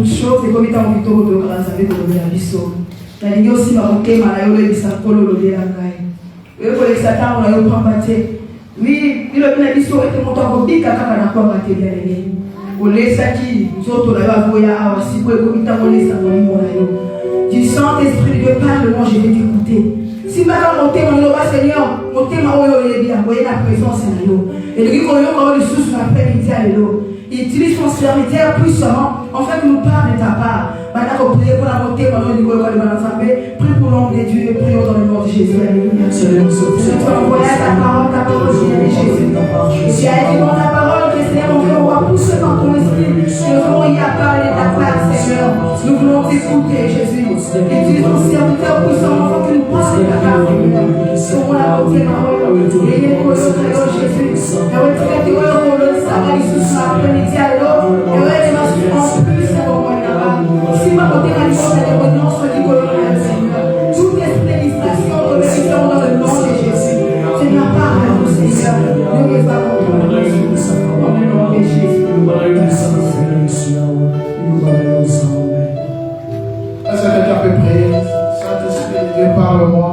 chose et comme il t'a envie de revenir à sa vie, de revenir à l'histoire. La ligne aussi m'a monté, m'a eu le sacolo, le délangaï. Et pour les satans, on a eu le pambaté. Oui, il a bien l'histoire et tout le monde a dit qu'à la fois maté bien aimé. Au laisse qui, nous autres, on a eu à voir si vous avez commis à voler ça, du Saint-Esprit de Dieu, parle-moi, je vais t'écouter. Si maintenant mon thème, mon Seigneur, mon thème, voyez la présence de nous. Et le Dieu, on a le sous sur l'après-midi à l'eau. Il utilise son serviteur puissamment, en fait, nous parle de ta part. Maintenant, vous priez pour la montée, pendant le niveau de l'Assemblée, prie pour l'homme de Dieu et prions dans le nom de Jésus. Alléluia. Seigneur, tu as envoyé ta parole, Seigneur Jésus. Tu as dit dans ta parole que Seigneur, on veut voir tout ce dans ton esprit. Nous voulons y parler de ta part, Seigneur. Nous voulons t'écouter, Jésus. Utilise ton serviteur puissamment, afin que nous parlions de ta part, Seigneur. Pour la montée, parole, et les colons, Seigneur Jésus. Et on traite de l'eau, le sabbat, Jésus, l'après-midi à l'eau, et on est en plus, Seigneur, si ma côté la licence est revenant sur le colonel, Seigneur, toute l'administration de l'Église dans le nom de Jésus. Seigneur, parle-nous, Seigneur. Nous ne pas contre dans le nom de Jésus. Est-ce que quelqu'un peut prier? Saint-Esprit de Dieu, parle-moi.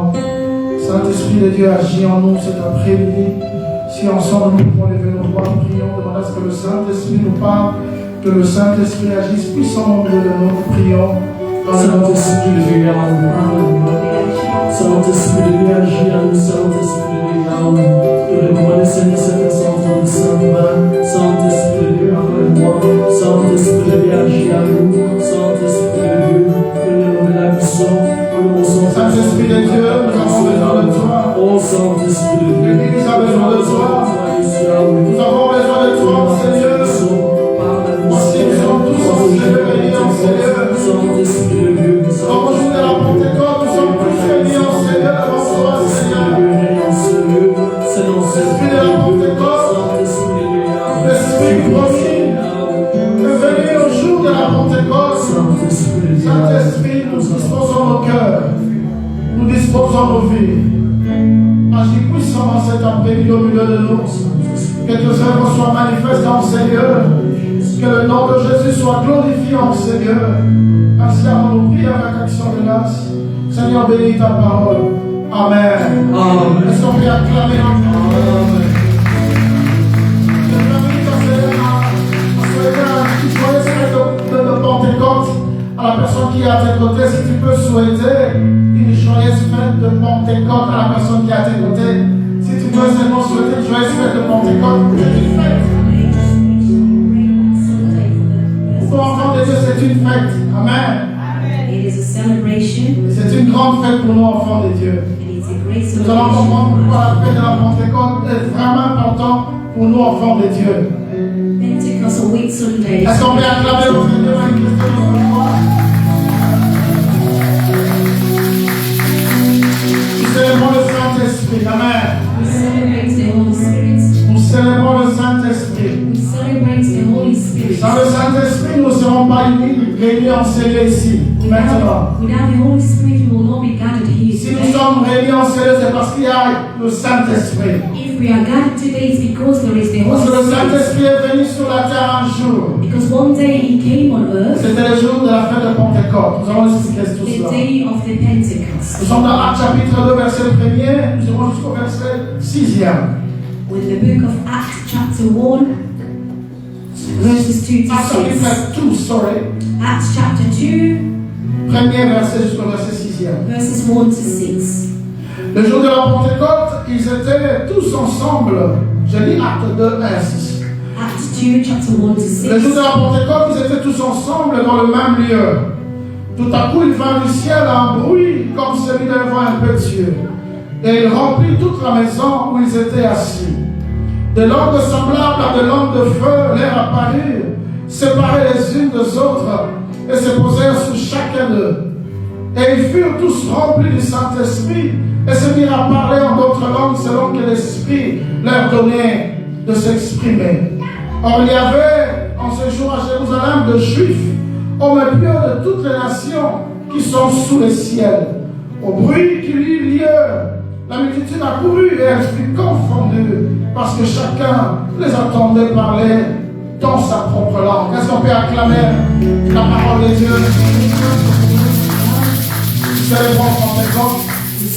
Saint-Esprit de Dieu, agis en nous cet après-midi. Si ensemble nous pouvons lever nos doigts, nous prions, demandons à ce que le Saint-Esprit nous parle. Que le Saint-Esprit agisse puissamment au milieu de nous, nous prions. Saint-Esprit de Dieu, Saint-Esprit de Dieu, agis en nous, Saint-Esprit de Dieu, nous reconnaissons cette ascension de Saint-Père. Saint-Esprit de Dieu, appelle-moi. Saint-Esprit de Dieu, agis en nous. Saint-Esprit de Dieu, que la mission, Saint-Esprit de Dieu, nous avons besoin de toi. Oh Saint-Esprit de Dieu, l'Église a besoin de toi. Nous avons besoin de toi, Seigneur. Voici, nous sommes tous réunis en Seigneur. Comme au jour de la Pentecôte, nous sommes tous réunis en Seigneur devant toi, Seigneur. L'Esprit de la Pentecôte, l'Esprit promis, est venu au jour de la Pentecôte. Saint-Esprit, nous disposons nos cœurs, nous disposons nos vies. Agis puissamment cet après-midi au milieu de nous. Que tes œuvres soient manifestes en Seigneur. Que le nom de Jésus soit glorifié en Seigneur. Ainsi avons-nous prié avec action de grâce. Seigneur, bénis ta parole. Amen. Amen. Est-ce qu'on peut acclamer Amen. Je t'invite à souhaiter une joyeuse fête de Pentecôte à la personne qui est à tes côtés. Si tu peux souhaiter une joyeuse fête de Pentecôte à la personne qui est à tes côtés. Si tu peux seulement souhaiter une joyeuse fête de Pentecôte, c'est une fête. Pour enfants de Dieu, c'est une fête. Amen. It is a celebration. C'est une grande fête pour nous, enfants de Dieu. Nous allons comprendre pourquoi la fête de la Pentecôte est vraiment importante pour nous, enfants de Dieu. Pentecost, a week Sunday. Est-ce qu'on peut acclamer le Seigneur avec Christ de foi? Nous célébrons le Saint-Esprit. Amen. We celebrate the Holy Spirit. Nous célébrons le Saint-Esprit. We celebrate the Holy Spirit. Sans le Saint-Esprit, nous ne serons pas réunis en cellule ici, maintenant. Without the Holy Spirit, we will not be gathered here. Si nous sommes réunis en cellule, c'est parce qu'il y a le Saint-Esprit. If we are gathered today, it's because there is the Parce que le Holy Spirit. Saint-Esprit est venu sur la terre un jour. Because one day He came on earth, C'était le jour de la fête de Pentecôte. Nous allons expliquer tout the cela. day of the Pentecost. Nous sommes dans Actes chapitre 2, verset 1er. Nous irons jusqu'au verset 6e. With the book of Acts, chapter 1, verses 2 to Acts 6. chapitre 2, sorry. Acts chapter 2, Premier verset jusqu'au verset 6e. verses 1 to 6. Le jour de la Pentecôte, ils étaient tous ensemble. Je lis Actes 2, 1, 6. Acts 2, chapter 1 to 6. Le jour de la Pentecôte, ils étaient tous ensemble dans le même lieu. Tout à coup, il vint du ciel un bruit comme celui d'un vent impétueux. Et il remplit toute la maison où ils étaient assis. Des langues semblables à des langues de feu leur apparurent, séparées les unes des autres, et se posèrent sur chacun d'eux. Et ils furent tous remplis du Saint-Esprit, et se mirent à parler en d'autres langues selon que l'Esprit leur donnait de s'exprimer. Or, il y avait en ce jour à Jérusalem de Juifs, hommes pieux de toutes les nations qui sont sous le ciel. Au bruit qu'il eut lieu, la multitude accourut et elle fut confondue, parce que chacun les entendait parler dans sa propre langue. Est-ce qu'on peut acclamer La parole de Dieu. Célébrons Pentecôte.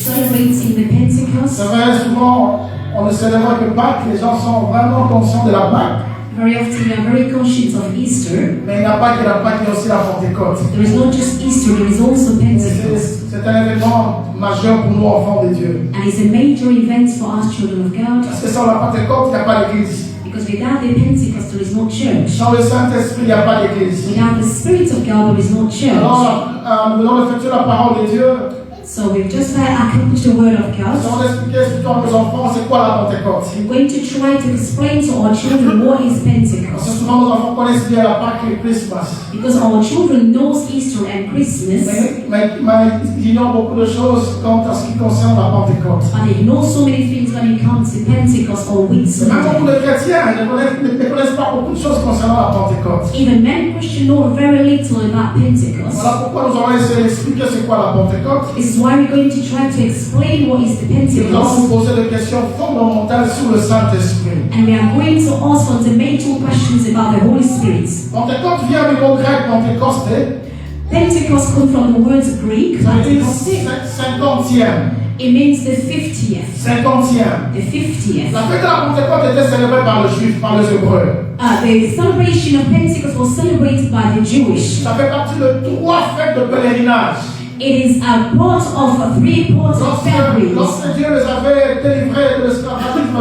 Celebrating the Pentecost. C'est vrai, souvent, on ne célèbre que Pâques. Les gens sont vraiment conscients de la Pâques. Very often we are very conscious of Easter. Mais il n'y a pas que la Pâque, il y a aussi la Pentecôte. There is not just Easter, there is also Pentecost. C'est un événement majeur pour nous, enfants de Dieu. And it's a major event for us children of God. Parce que sans la Pentecôte, il n'y a pas d'église. Because without the Pentecost there is no church. Sans le Saint-Esprit, il n'y a pas d'église. Without the Spirit of God there is no church. Alors, nous venons d'effectuer la parole de Dieu. So we've just accomplished the word of Nous God. allons expliquer surtout à nos enfants c'est quoi la Pentecôte. We're going to try to explain to our children what is Parce que Pentecost. souvent nos enfants connaissent bien la Pâque et le Christmas. Because our children knows Easter and Christmas, Mais ils ignorent beaucoup de choses quant à ce qui concerne la Pentecôte. but they know so many things when it comes to Pentecost or Même beaucoup Whitsunday. de chrétiens ne connaissent pas beaucoup de choses concernant la Pentecôte. Even many Christians know very little about Pentecost. Voilà pourquoi nous allons essayer d'expliquer c'est quoi la Pentecôte. This is why we're going to try to explain what is the Nous allons Pentecost. vous poser des questions fondamentales sur le Saint-Esprit. And we are going to ask fundamental questions about the Holy Spirit. Pentecôte vient du mot grec Pentecosté, Pentecost comes from the word Greek, ça veut dire Pentecost. 50e. It means the 50th. 50e. The 50th. La fête de la Pentecôte était célébrée par les Juifs, par les Hébreux. The celebration of Pentecost was celebrated by the Jewish. Ça fait partie de 3 fêtes de pèlerinage. It is a part of 3 parts of February. Lorsque Dieu les avait délivrés de l'esclavagisme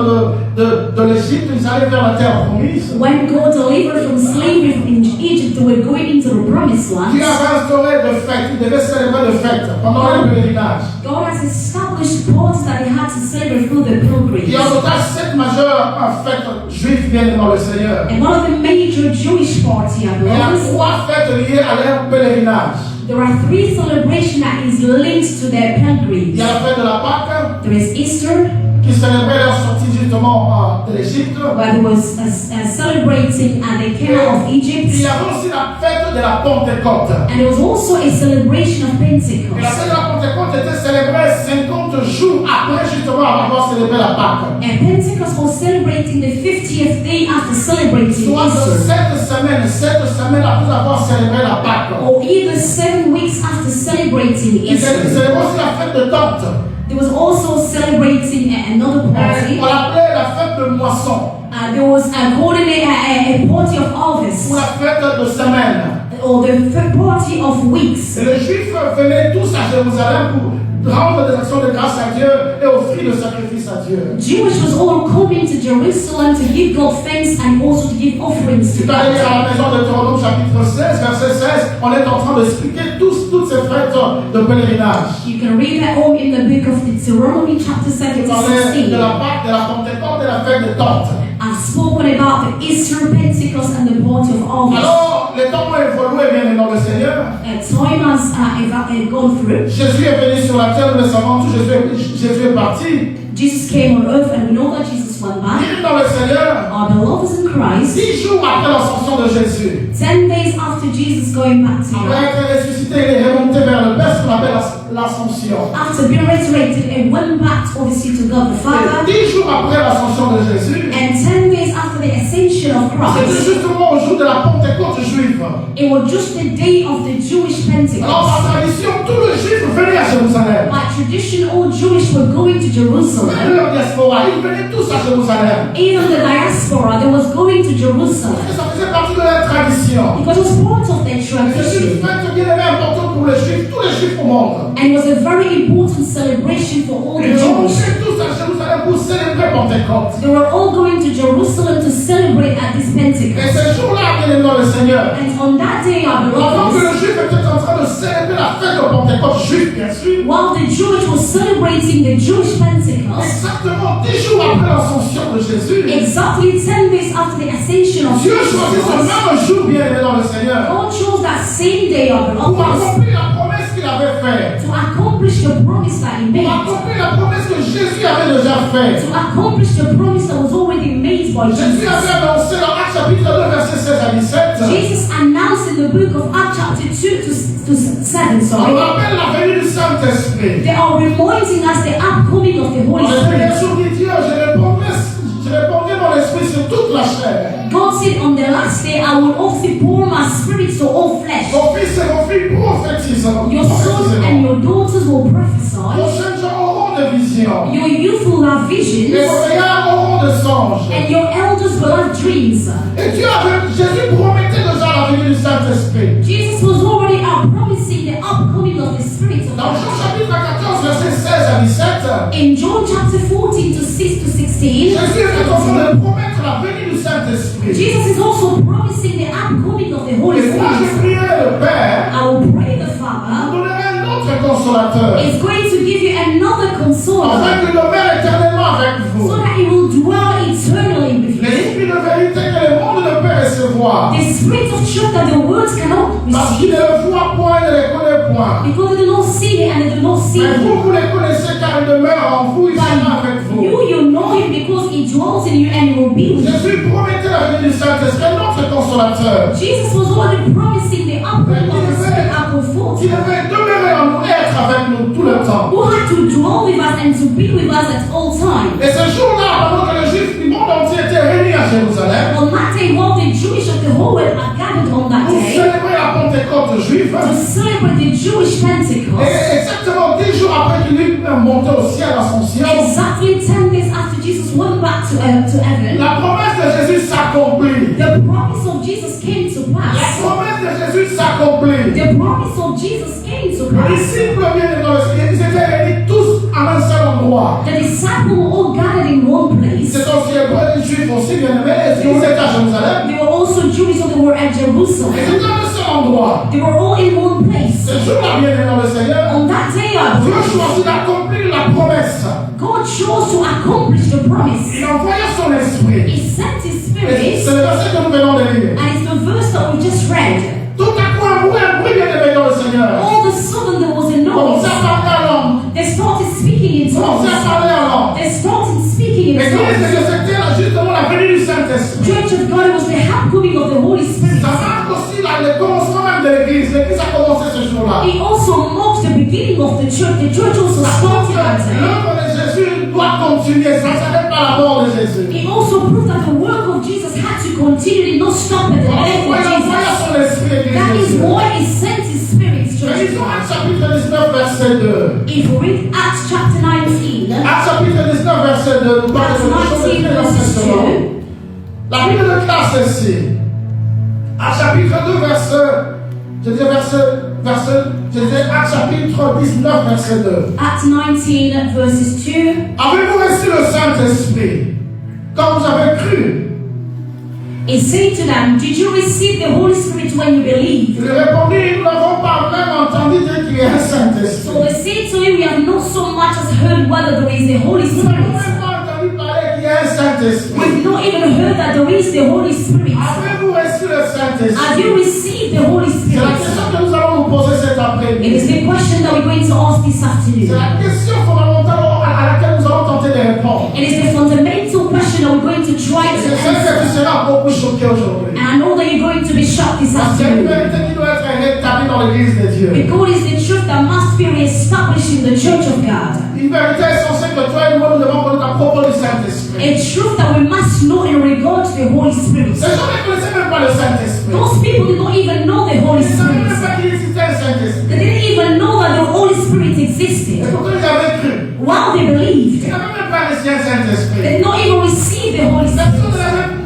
de l'Égypte, ils allaient vers la terre promise. When God delivered from slavery in Egypt, they were going into the promised Dieu land. avait instauré de fêtes, ils devaient célébrer de fêtes pendant le pèlerinage. God has established parts that they had to celebrate through the Il y a pilgrimage. en total 7 majeures fêtes juives bien dans le Seigneur. And one of the major Jewish parties, I Il y a believe, 3 fêtes liées à leur pèlerinage. there are 3 celebrations that is linked to their Il y pilgrimage. a la fête de la Pâque, There is Easter, qui célébrait leur sortie justement de l'Égypte. where there was celebrating and they came out of Il y Egypt. avait aussi la fête de la Pentecôte. And there was also a celebration of Et la Pentecost. fête de la Pentecôte était célébrée 50 jours après justement avoir célébré la Pâque. And Pentecost was celebrating the 50th day after celebrating Soit de Easter. 7 semaines après avoir célébré la Pâque. Or either 7 weeks after celebrating Il Easter. célébrait aussi la fête de Tente. There was also celebrating another party. On l'appelait la fête de moisson. There was a party of harvest. Ou la fête de semaine. Or the party of weeks. Et les Juifs venaient tous à Jérusalem pour rendre des actions de grâce à Dieu et offrir le sacrifice à Dieu. Jewish was all coming to Jerusalem to give God thanks and also to give offerings to Tu vas aller à God. la maison de Deutéronome chapitre 16, verset 16, on est en train d'expliquer toutes ces fêtes de pèlerinage. You can read at home in the book of Deuteronomy chapter 7 On to parlait 16. de la Pâque, de la Pentecôte et de la fête de Tente. I've spoken about the Easter, Pentecost, and the party of harvest. Alors, les temps ont évolué bien dans le Seigneur. Time has gone through. Jésus est venu sur la terre, nous le savons tous, Jésus est parti. Jesus came on earth, and we know that Jesus went back. Il est dans le Seigneur. Our beloved in Christ, 10 jours après l'ascension de Jésus. 10 days after Jesus going back to Après earth, être ressuscité, il est remonté vers le Père, ce qu'on appelle l'ascension. after being resurrected and went back obviously to God the Et Father, 10 jours après l'ascension de Jésus, and 10 days after the ascension of c'était Christ, justement au jour de la Pentecôte juive. it was just the day of the Jewish Alors, Pentecost. par tradition, tous les Juifs venaient à Jérusalem. By tradition, all Jewish were going to Même Jerusalem. leur diaspora, ils venaient tous à Jérusalem. Even the diaspora, they was going to Jerusalem. Et ça faisait partie de leur tradition. Because it was part of their C'est une tradition. fête bien aimée importante pour les Juifs, tous les Juifs au monde. And it was a very important celebration for all the Ils ont Jews. monté tous à Jérusalem pour célébrer Pentecôte. They were all going to Jerusalem to celebrate at this Et Pentecost. ce jour-là, bien aimé dans le Seigneur, And on that day, our pendant que beloveds, le Juif était en train de célébrer la fête de Pentecôte juive, bien sûr, while the Jewish was celebrating the Jewish Pentecost, exactement 10 jours après l'ascension de Jésus, exactly 10 days after the ascension of Dieu choisit ce Jesus, même jour, bien aimé dans le Seigneur, God chose that same day, our pour beloveds, accomplir la promesse qu'il avait faite, to accomplish the promise that He pour made, accomplir la promesse que Jésus avait déjà faite. to accomplish the promise that was already made by Jésus Jesus. avait annoncé dans Actes chapitre 2, verset 16 à 17. Jesus announced in the book of Acts chapter 2 to 7, On sorry, rappelle la venue du Saint-Esprit. they are reminding us the upcoming of the Holy Dans le premier Spirit. jour dit Dieu, je répondrai mon esprit sur toute la chair. God said on the last day, I will also pour my spirit to all will prophesy. Vos jeunes gens auront des visions. Your youth will have Et visions. vos vieillards auront des songes. And your elders will have dreams. Et Jésus promettait déjà la venue du Saint-Esprit. Jesus was already promising the upcoming of the Spirit of Dans Jean God. chapitre 14, versets 16 à 17, In John chapter 14 to 6 to 16, Jésus est en train de promettre la venue du Saint-Esprit. Jesus is also promising the upcoming of the Holy Et moi, je Spirit. prierai le Père, I will pray the vous Father donnerai un autre consolateur, is going to give you another consoler afin qu'il demeure éternellement avec vous. so that He will dwell eternally with you. L'Esprit de vérité que le monde ne peut recevoir. The Spirit of truth that the world cannot Parce qu'il ne receive le voit point, il ne le connaît point. because they do not see Him and they do not see Mais Him. vous les connaissez car il demeure en vous, il sera avec vous. You know Him because He dwells in you and He will be with you. Jésus promettait la venue du Saint-Esprit, notre consolateur, Jesus was already promising the upcoming of the Spirit, our qui comforter, devait demeurer en nous, être avec nous tout le temps. who had to dwell with us and to be with us at all times. Et ce jour-là, pendant que les Juifs du monde entier étaient réunis à Jérusalem, On that day, while the Jewish of the whole world are gathered on that pour day célébrer la Pentecôte juive, to celebrate the Jewish Pentecost, et exactement 10 jours après qu'il est monté au ciel, l'ascension, exactly 10 days after Jesus went back to heaven, la promesse de Jésus s'accomplit. the promise of Jesus came to La pass. promesse de Jésus s'accomplit. The promise of Jesus came to Les pass. disciples viennent dans le ciel, ils étaient réunis tous en un seul endroit. The disciples were all gathered in one place. C'est aussi hébreux, les juifs aussi, bien aimés, ils étaient à Jérusalem. They were also Jewish, so they were at Ils Jerusalem. étaient dans un seul endroit. They were all in one place. Ce jour-là, bien aimés dans le Seigneur, On that day, Dieu choisit d'accomplir la promesse. God chose to accomplish the promise. Il envoya son esprit. He sent His Et Spirit, c'est le verset que nous venons de lire. and it's the verse that we just read. Tout à coup, un bruit bien aimé dans le Seigneur. All of a sudden, there was a Commencez noise. à parler en langue. They started speaking in Commencez à tongues. parler en langue. They started speaking in L'église tongues. que c'était là, justement la venue du Saint-Esprit. Church of God was the upcoming of the Holy Spirit. Ça marque aussi là, le commencement même de l'église. L'église a commencé ce jour-là. It also marks the beginning of the church. The church also started that day. L'œuvre de Jésus doit continuer. Ça ne s'arrête pas à la mort de Jésus. It also proved that the work of Jesus had to continue, did not stop at the death Il of envoya Jesus. son esprit, l'église That de is Dieu. why He sent His Spirit, church. Lisons Actes chapitre 19, verset 2. If we read Acts chapter 19, Actes chapitre 19, verset 2. Nous parlons Acts de quelque chose de 19 très verses impressionnant. 2, La Bible de classe ici. Actes chapitre 2, verset. Je disais Actes chapitre 19, verset 2. Acts 19 verses 2. Avez-vous reçu le Saint-Esprit quand vous avez cru? It said to them, did you receive the Holy Spirit when you believed? Il répondit, nous n'avons pas même entendu dire qu'il y a un Saint-Esprit. So they said to him, we have not so much as heard whether there is a Holy Nous n'avons Spirit. même pas entendu parler qu'il y a un Saint-Esprit. We've not even heard that there is the Holy Spirit. Avez-vous reçu le Saint-Esprit? Have you received the Holy C'est la Spirit? question que nous allons nous poser cet It après-midi. is the question that we're going to ask this C'est afternoon. la question fondamentale à laquelle nous allons tenter de répondre. It is the fundamental question that we're going to try to C'est celle que tu answer. seras beaucoup choqué aujourd'hui. And I know that you're going to be shocked this Parce qu'il y a une afternoon. vérité qui doit être rétablie dans l'église de Dieu. Because it's the truth that must be reestablished in the church of God. Une vérité essentielle que toi et moi nous devons connaître à propos du Saint-Esprit. A truth that we must know in regard to the Holy Spirit. Ces gens ne connaissaient même pas le Saint-Esprit. Those people did not even know the Holy Ils ne savaient même Spirit. pas qu'il existait un Saint-Esprit. They didn't even know that the Holy Spirit Et existed. pourtant ils avaient cru. While they Ils believed, n'avaient même pas reçu un Saint-Esprit. they did not even receive the Holy Personne Spirit.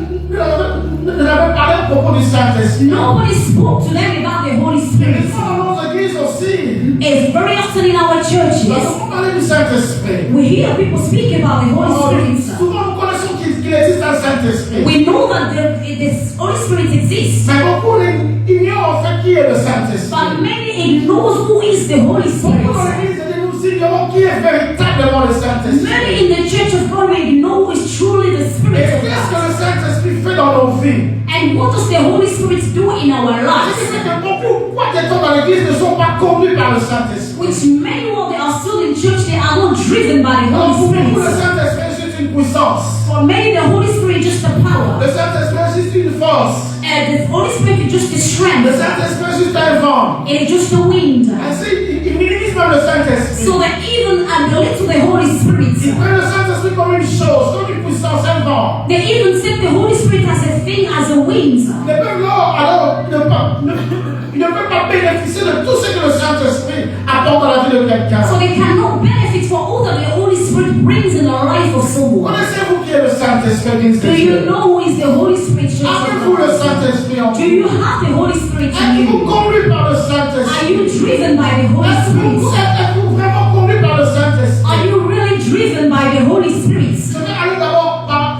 ne l'avait parlé à propos du Saint-Esprit. Nobody spoke to them about the Holy Et Spirit. des fois dans nos églises aussi, It's very often in our nous churches, avons parlé du Saint-Esprit. we hear people speak about the Holy Spirit. Souvent nous connaissons qu'il existe un Saint-Esprit. We know that the Holy Spirit exists, Mais beaucoup ignorent en fait qui est le Saint-Esprit. but many ignore who is the Holy Beaucoup dans Spirit. l'église de nous ignorons qui est véritablement le Saint-Esprit. Many in the church of God we know who is truly the Et Spirit of qu'est-ce que God. le Saint-Esprit fait dans nos vies? And what does the Holy Spirit do in our Ce qui lives? fait que beaucoup, quoi des temps dans l'église, ne sont pas conduits par le Saint-Esprit. Which many while they are still in church, they are not driven by the Alors, pour Holy beaucoup, le Spirit. Saint-Esprit est juste une puissance. For many, the Holy Spirit is just the power. Le Saint-Esprit est juste une force. And the Holy Spirit is just the Le strength. Saint-Esprit est juste un vent. It is just the wind. Ainsi, il minimise même le Saint-Esprit. So that even little the Holy Il Spirit, prend le Saint-Esprit comme une chose, comme une puissance, un vent. they even take the Holy Spirit as a thing, as a wind. Les peuples, alors, il ne peut pas bénéficier de tout ce que le Saint-Esprit apporte dans la vie de quelqu'un. So they cannot benefit for all that the Holy Spirit brings in the life of someone. Connaissez-vous qui est le Saint-Esprit? Do you know who is the Holy Spirit? Avez-vous le Saint-Esprit en Do vous? you have the Holy Spirit in Êtes-vous you? conduit par le Are Saint-Esprit? you driven by the Holy Spirit? Êtes-vous vraiment conduit par le Saint-Esprit? Are you really driven by the Holy Spirit? Je vais aller d'abord par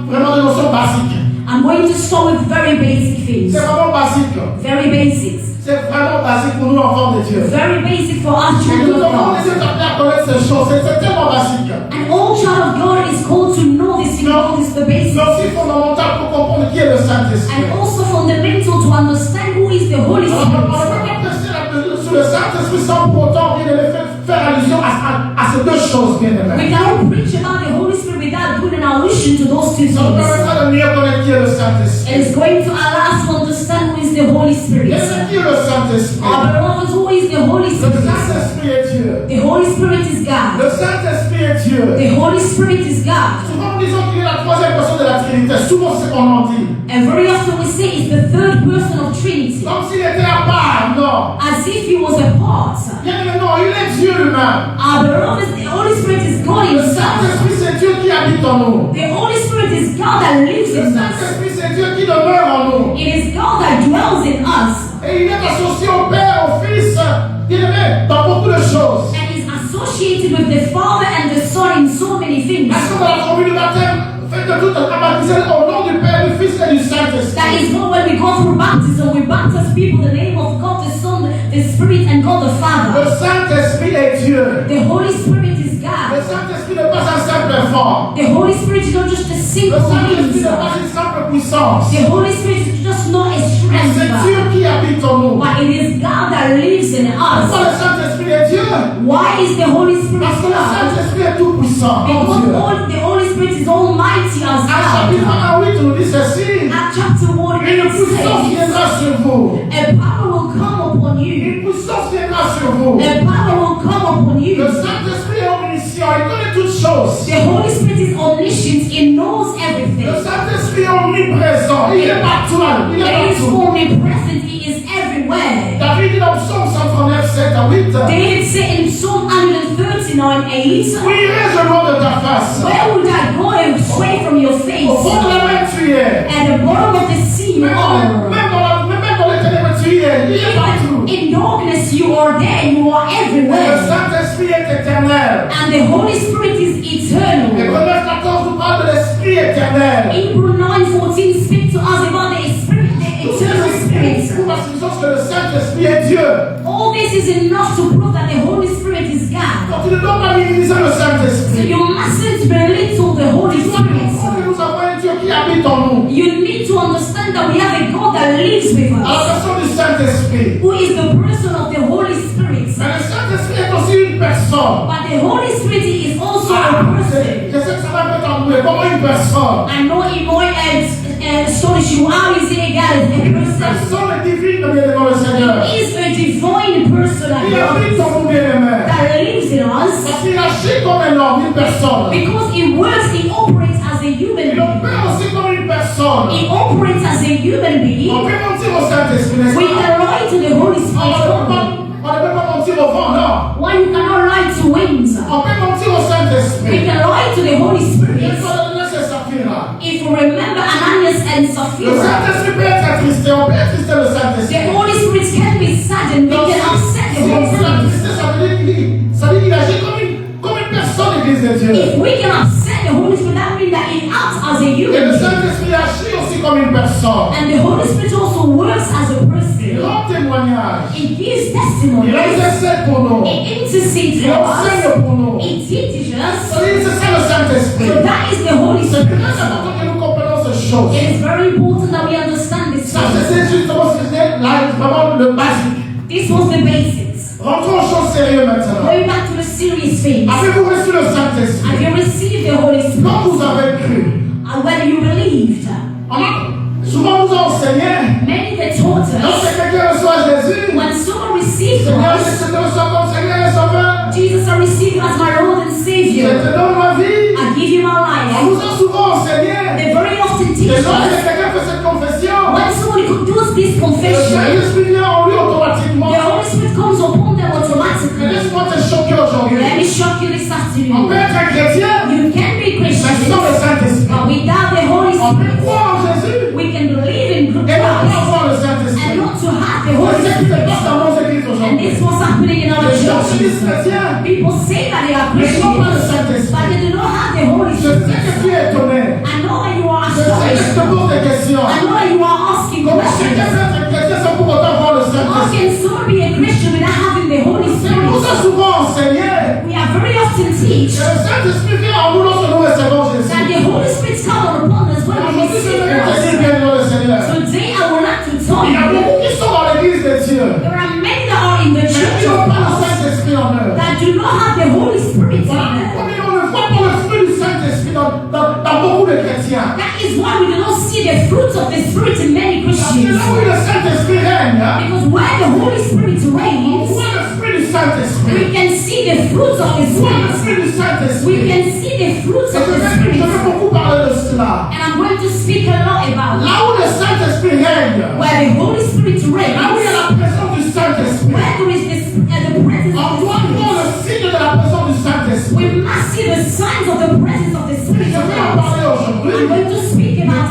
vraiment des notions basiques. I'm going to start with very basic things. C'est vraiment basique. Very basics. C'est vraiment basique pour nous, enfants de Dieu. Very basic for us Et children nous of devons God. les appeler à connaître ces choses. C'est tellement basique. And all child of God is called to know this thing, know this the C'est basics. aussi fondamental pour comprendre qui est le Saint-Esprit. And also fundamental to understand who is the Holy Alors, on ne peut Spirit. pas prêcher sur le Saint-Esprit sans pour autant bien aimé faire allusion à ces deux choses, bien We aimé. cannot preach about the Holy Spirit without putting an allusion to those two Ça nous things. permettra de mieux connaître qui est le Saint-Esprit. It is going to allow us to understand who is the Holy Spirit. Et c'est qui est le Saint-Esprit? Our beloved, who is the Holy Le Spirit? Saint-Esprit est Dieu. The Holy Spirit is God. Le Saint-Esprit est Dieu. The Holy Spirit is God. Souvent nous disons qu'il est la troisième personne de la Trinité. Souvent c'est ce qu'on en dit. And very often we say it's the third person of Trinity. Comme s'il était à part. Non. As if he was a part. Bien aimé, non, il est Dieu lui-même. Our beloved, the Holy Spirit is God Le himself. Saint-Esprit c'est Dieu qui habite en nous. The Holy Spirit is God that lives Le in us. Saint-Esprit c'est Dieu qui demeure en nous. It is God that dwells in us. Et il est associé au Père, au Fils, bien aimé, dans beaucoup de choses. And is associated with the Father and the Son in so many things. Est-ce que dans la formule du baptême, faites de tout baptiser au nom du Père, du Fils et du Saint-Esprit? That is what when we go through baptism, we baptize people in the name of God the Son, the Spirit, and God the Le Father. Saint-Esprit est Dieu. The Holy Spirit is Le God. Saint-Esprit n'est pas un simple effort. The Holy Spirit is not just a Le simple Saint-Esprit means. n'est pas une simple puissance. The Holy Spirit is just not a C'est strength, Dieu qui habite en nous. but it is God that lives in Pourquoi us. le Saint-Esprit est Dieu? Why is the Holy Spirit Parce que le God? Saint-Esprit est tout puissant. Because Dieu. the Holy Spirit is almighty as À chapitre God. 1 8, nous dit ceci. At chapter 1, Une it puissance says, viendra sur vous. a power will come upon you. Une puissance viendra sur vous. A power will come upon you. Le Saint-Esprit est omniscient. Il connaît toutes choses. The Holy Spirit is omniscient. It knows Le everything. Saint-Esprit est omniprésent. Il est partout. Il est He is partout. omnipresent. He is everywhere. David dit dans Psaume 139, 7 à 8. David said in Psalm 139:8, Où irai-je loin de ta face? where would I go away from your Au face? fond de la mer tu es. At the bottom of the sea you Même are. dans les ténèbres tu es. Il est partout. Even in darkness you are there. You are Le everywhere. Saint-Esprit est éternel. And the Holy Spirit is eternal. Hébreux 9:14 nous parle de l'Esprit éternel. Hebrew 9:14 speak to us about the Spirit, the eternal Spirit. Parce que le Saint-Esprit est Dieu. All this is enough to prove that the Holy Spirit is God. Donc tu ne dois pas minimiser le So Saint-Esprit. you mustn't belittle the Holy Tu dois comprendre Spirit. que nous avons un Dieu qui habite en nous. You need to understand that we have a God that lives with À la us, personne du Saint-Esprit. who is the person of the Holy Spirit. Mais le Saint-Esprit est aussi une personne. But the Holy Spirit is also a person. Je sais que ça va peut t'embrouiller. Comment une personne? I know it might astonish you. How is it God? A Une person personne est divine, bien devant le Seigneur. is a divine person Il habite en nous, bien-aimé. that lives in us. Parce qu'il agit comme un homme, une personne. Because it works, it operates as a human Il being. opère aussi comme une personne. It operates as a human On being. peut mentir au Saint-Esprit, n'est-ce We pas? can lie to the Holy On Spirit only. ne peut pas mentir au vent, non. Why you cannot lie to winds? On peut mentir au We Saint-Esprit. can lie to the Holy Il Spirit. faut donner ces saphirs-là. If you remember Ananias and Le Sapphira, Saint-Esprit peut être attristé. On peut attrister le Saint-Esprit. the Holy Spirit can be saddened. We can upset the Si on Holy peut Spirit. l'attrister, ça veut dire qu'il agit comme une personne, l'Église de Dieu. If we can upset the Holy Spirit, that means that it acts as a Et le human being. Saint-Esprit agit aussi comme une personne. And the Holy Spirit also works as a Il person. rend témoignage. It gives Il testimony. intercède pour nous. It intercedes Il for us. enseigne pour nous. It teaches us. C'est ça le Saint-Esprit. So that is the Holy C'est très Spirit. important que nous comprenions ces choses. It is very important that we understand this. Ça, c'est justement vraiment le basique. This was the basics. Rentrons aux choses sérieuses maintenant. Going back to the serious things. Avez-vous reçu le Saint-Esprit? Have you received the Holy Spirit? Quand vous avez cru, And whether you believed. souvent nous enseignons, Many that taught lorsque us. quelqu'un reçoit Jésus, When someone receives Seigneur, je us, te reçois comme Seigneur et Sauveur. Jesus, I receive you as my Lord and Je Savior. te donne ma vie. I give you my On life. nous a souvent enseigné. They very often Et teach lorsque us quelqu'un fait cette confession, when someone does this le confession, Saint-Esprit vient en lui au On peut être un chrétien, You can be mais sans Christian, le Saint-Esprit. but without the Holy On peut Spirit. croire en Jésus We can believe in et ne pas Christ avoir le and Saint-Esprit. not to have the C'est Holy ce qui se Spirit. passe dans nos églises And aujourd'hui. this was happening in our Les gens se disent churches. chrétiens, People say that they are mais ils n'ont pas le Christians, but Saint-Esprit. they do not have the Holy Je sais que Spirit. tu es étonné. I know that you are Je sais que je astonished. te pose des questions. I know that you are asking Comment chacun questions. peut être chrétien sans pour autant avoir le How Saint-Esprit? can someone be a Christian without having the Holy C'est pour ça Spirit? souvent enseigné We are very often teach que le Saint-Esprit vient en nous lorsque nous recevons Jésus. that the Holy Spirit comes upon us when we Aujourd'hui, je receive vais te dire, Christ. bien dans le Seigneur. Today I would like to tell Il y a you beaucoup qui sont dans l'église de Dieu, there are many that are in the mais church qui n'ont of pas le God Saint-Esprit en eux. that do not have the Holy Spirit in Voilà them. pourquoi on ne voit pas le fruit du Saint-Esprit dans beaucoup de chrétiens. That is why we do not see the fruits of the Spirit in many Parce que Christians. là où le Saint-Esprit règne, Because where the Holy Spirit on reigns, voit le fruit du Saint-Esprit. we can see the fruits of the On voit le Spirit. fruit du We Saint-Esprit. can see the fruits Et of the je Spirit. vais beaucoup parler de cela. And I'm going to speak a lot about Là où le Saint-Esprit règne, where the Holy Spirit là où il y a reigns, la présence du Saint-Esprit, where there is this, the presence on of the doit voir Spirit. le signe de la présence du Saint-Esprit. We must see the signs of the presence of the Spirit Je of vais en God. parler aujourd'hui. I'm going to speak about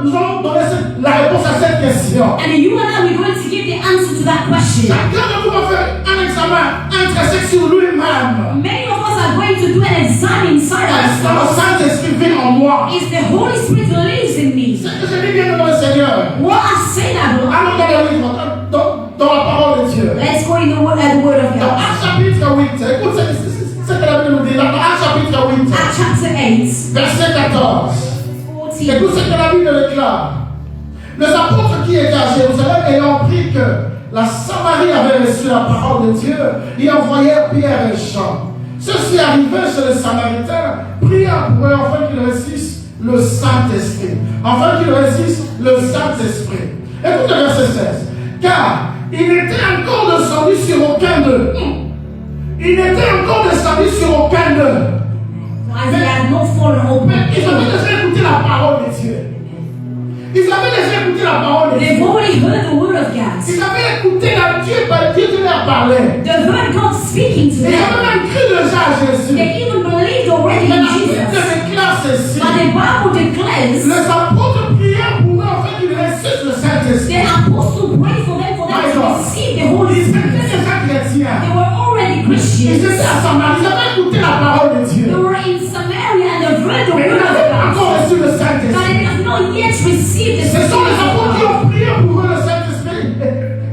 Nous allons donner la réponse à cette question. and you and I we're going to give the answer to that question. Chacun de vous va faire un examen intrinsèque sur lui-même. Many of us are going to do an exam inside Est-ce que le ourselves. Saint-Esprit vit en moi? Is the Holy Spirit lives in me? C'est que je dis bien devant le Seigneur. What I say that, Lord. Allons dans le livre, dans la parole de Dieu. Let's go in the word of Dans God. Actes chapitre 8, écoute ce que la Bible nous dit. Dans Actes chapitre 8, Acts chapter 8, verset 14. 14. Écoute ce que la Bible déclare. Les apôtres qui étaient à Jérusalem ayant appris que la Samarie avait reçu la parole de Dieu, y envoyèrent Pierre et Jean. Ceux-ci arrivés chez les Samaritains, prièrent pour eux afin qu'ils reçissent le Saint-Esprit. Afin qu'ils reçissent le Saint-Esprit. Écoute le verset 16. Car il n'était encore descendu sur aucun d'eux. Il n'était encore descendu sur aucun d'eux. As they had not fallen open. Mais ils avaient déjà écouté la parole de Dieu. Ils avaient déjà écouté la parole de Dieu. They've already heard the word of God. Ils avaient écouté la Dieu, Dieu leur parlait. They heard God speaking to Ils avaient them. même cru déjà à Jésus. They even believed already Mais in la Bible Jesus. déclare ceci. But the Bible declares Les apôtres prièrent pour eux afin qu'ils reçissent le the Saint-Esprit. apostle prayed for them to receive the Holy Ils étaient Spirit. déjà chrétiens. They were already Ils Christians. étaient à Samarie. Ils avaient écouté la parole de They Dieu. were in Samaria and they heard the Mais ils word of n'avaient pas God. encore reçu le But Saint-Esprit. they have not yet received the Ce sont les Spirit of apôtres qui God. ont prié pour eux. Le Saint-Esprit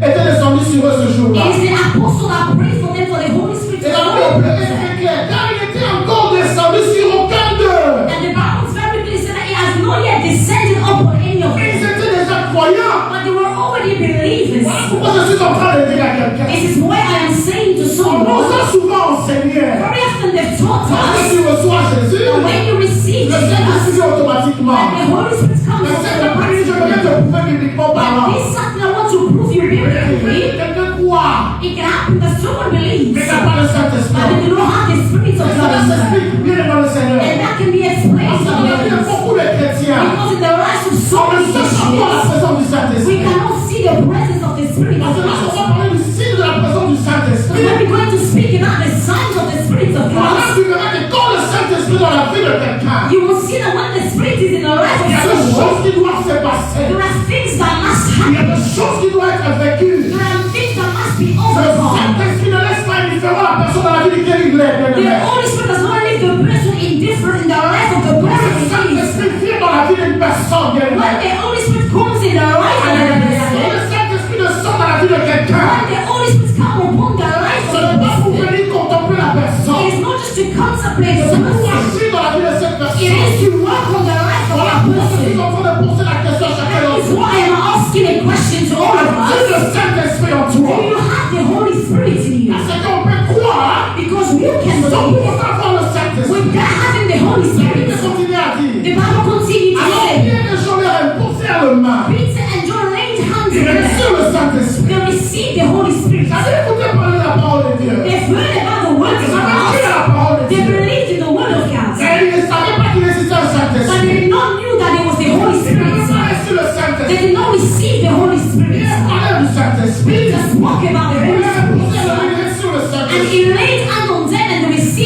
était descendu sur eux ce jour-là. It is the apostle that prayed for them for the Holy Spirit Et to la come. Bible est très claire. Car il était encore descendu sur aucun d'eux. And the Bible is very clear that it has not yet descended upon any of Mais ils them. étaient déjà croyants. But they were already believers. Voilà pourquoi je suis en train de dire à quelqu'un. This is why I am saying to On nous someone, a souvent enseigné. very often they've taught Lorsque us tu reçois Jésus, that when you receive le Saint-Esprit Jesus, vient automatiquement. the Holy Spirit comes Mais cet upon après-midi, je voudrais te prouver bibliquement parlant. This is something I want to prove you biblically. Quelqu'un croit, It can happen that someone believes, mais n'a pas le but Saint-Esprit. they do not have the Spirit of Et God cela inside. s'explique bien dans le Seigneur. And that can be explained Parce que dans la vie de sometimes. beaucoup de chrétiens, Because in the lives of so on ne many sent pas la Christians, présence du we Saint-Esprit. cannot see the presence of the Spirit Parce of que lorsqu'on God. va parler du signe de la présence du So Saint-Esprit, when we're going to speak about the signs of the Spirit of voilà, God, tu verras que quand le Saint-Esprit est dans la vie de quelqu'un, you will see that when the Spirit is in the life il y a of des someone, choses qui doivent se passer. there are things that must Il y a happen. des choses qui doivent être vécues. There are things that must be Le overcome. Saint-Esprit ne laisse pas indifférent la personne dans la vie de qui il est, bien The aimé. Holy Spirit does not leave the person indifferent in the life of the Quand le person. Saint-Esprit vient dans la vie d'une personne, bien When aimé. the Holy Spirit comes in the life of a Quand person, le Saint-Esprit descend dans la vie de quelqu'un, when the Holy Spirit comes upon the life ce of n'est a pas pour person, venir contempler la personne. it is not just to contemplate the C'est pour person. agir dans la vie de cette It personne. is to work on the life of Voilà a pourquoi je suis person. en train de poser la question à chacun That d'entre is vous. why I am asking a question to all of As-tu us. le Saint-Esprit en Do toi? you have the Holy Spirit in you? Est-ce qu'on peut croire Because you can sans pour believe autant avoir le Saint-Esprit? without having the Holy La Bible Spirit. continue à The dire. Bible continues to Alors say, Pierre et Jean leur imposèrent le main. Peter and John laid hands Ils on them. reçurent le Saint-Esprit. They received the Holy Spirit. Ils avaient écouté parler de la parole de Dieu. They've heard about the word of Ils avaient cru à God. la parole de They Dieu. believed in the word of God. Mais ils ne savaient pas qu'il existait un But they Saint-Esprit. did not knew that it was the Holy Ils n'avaient Spirit. pas reçu le They Saint-Esprit. did not receive the Holy Spirit. Pierre parlait du Saint-Esprit. Peter spoke about the Il Holy a imposé Spirit. la main sur le And Saint-Esprit. he laid hands on them and they received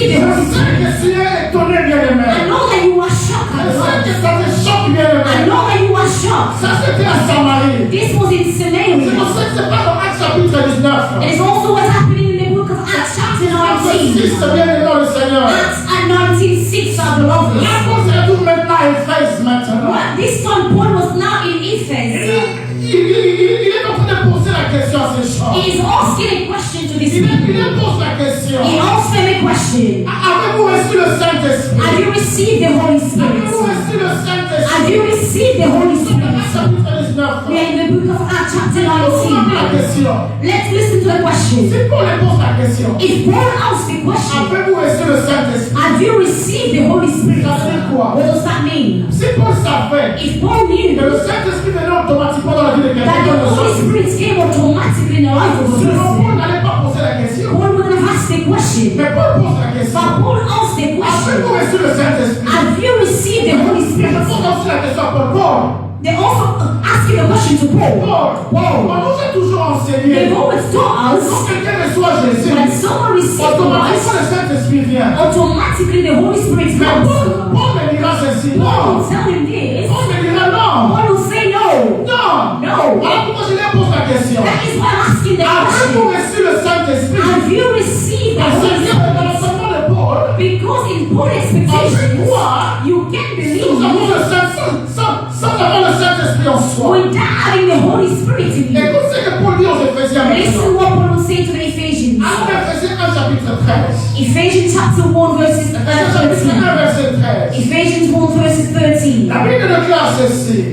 que tu es étonné, bien-aimé. I know that you are shocked Je at sais que God. ça te choque, I bien-aimé. know that you are shocked. Ça, c'était à Samarie. This was in C'est Samaria. pour ça que c'est pas dans Actes chapitre 19. It is also what's happening in the book of Acts chapter Acte 6, 19. c'est bien aimé le Seigneur. Acts and 19:6 are the lovers. L'apôtre se retrouve maintenant à Éphèse maintenant. Well, this son Paul was now in Ephesus. Il est en train de poser la question à ces gens. He is asking a question to this Il people. pose la question. He asked them a question. Avez-vous reçu le Saint-Esprit? Have you received the Holy Spirit? Avez-vous reçu le Saint-Esprit? Have you received the Holy Spirit? Chapitre 19. We are in the book of Acts chapter Posons la 19. question. Let's listen to the question. Si Paul pose la question, If Paul asks the question, avez-vous reçu le Saint-Esprit? have you received the Holy Spirit? Ça veut dire quoi? What does that mean? Si Paul savait If Paul que knew le Saint-Esprit venait automatiquement dans la vie de that the quelqu'un, Holy Spirit came automatically in the life of a sinon Paul person, n'allait pas poser la question. Paul wouldn't have asked the question. Mais Paul pose la question. But Paul asked the question, Avez-vous reçu le Saint-Esprit? have you received the Holy Je Spirit? pose aussi la question à Paul. Paul, They also asking the question to Paul. on nous a toujours enseigné. They've always taught Quand us quelqu'un reçoit Jésus, when someone receives automatiquement Christ, le Saint-Esprit vient. automatically the Holy Spirit Mais comes. Paul me dira ceci. Paul Non. will tell him this. Paul me dira non. Paul will say no. Non. No. Voilà pourquoi je lui pose la question. That is why I'm asking the Avez-vous question. reçu le Saint-Esprit? Have you received the Parce Holy que Spirit? dans l'enseignement de Paul, Because in Paul's expectations, you can nous avons believe le sans avoir le Saint-Esprit en soi. without having the Holy Spirit in you. Écoute ce que Paul dit aux Éphésiens Listen maintenant. what Paul will say to the Ephesians. En Éphésiens 1 chapitre 13. Ephesians chapter 1 verses Éphésiens chapitre 13. 1 verset 13. Ephesians 1 verses 13. La Bible déclare ceci.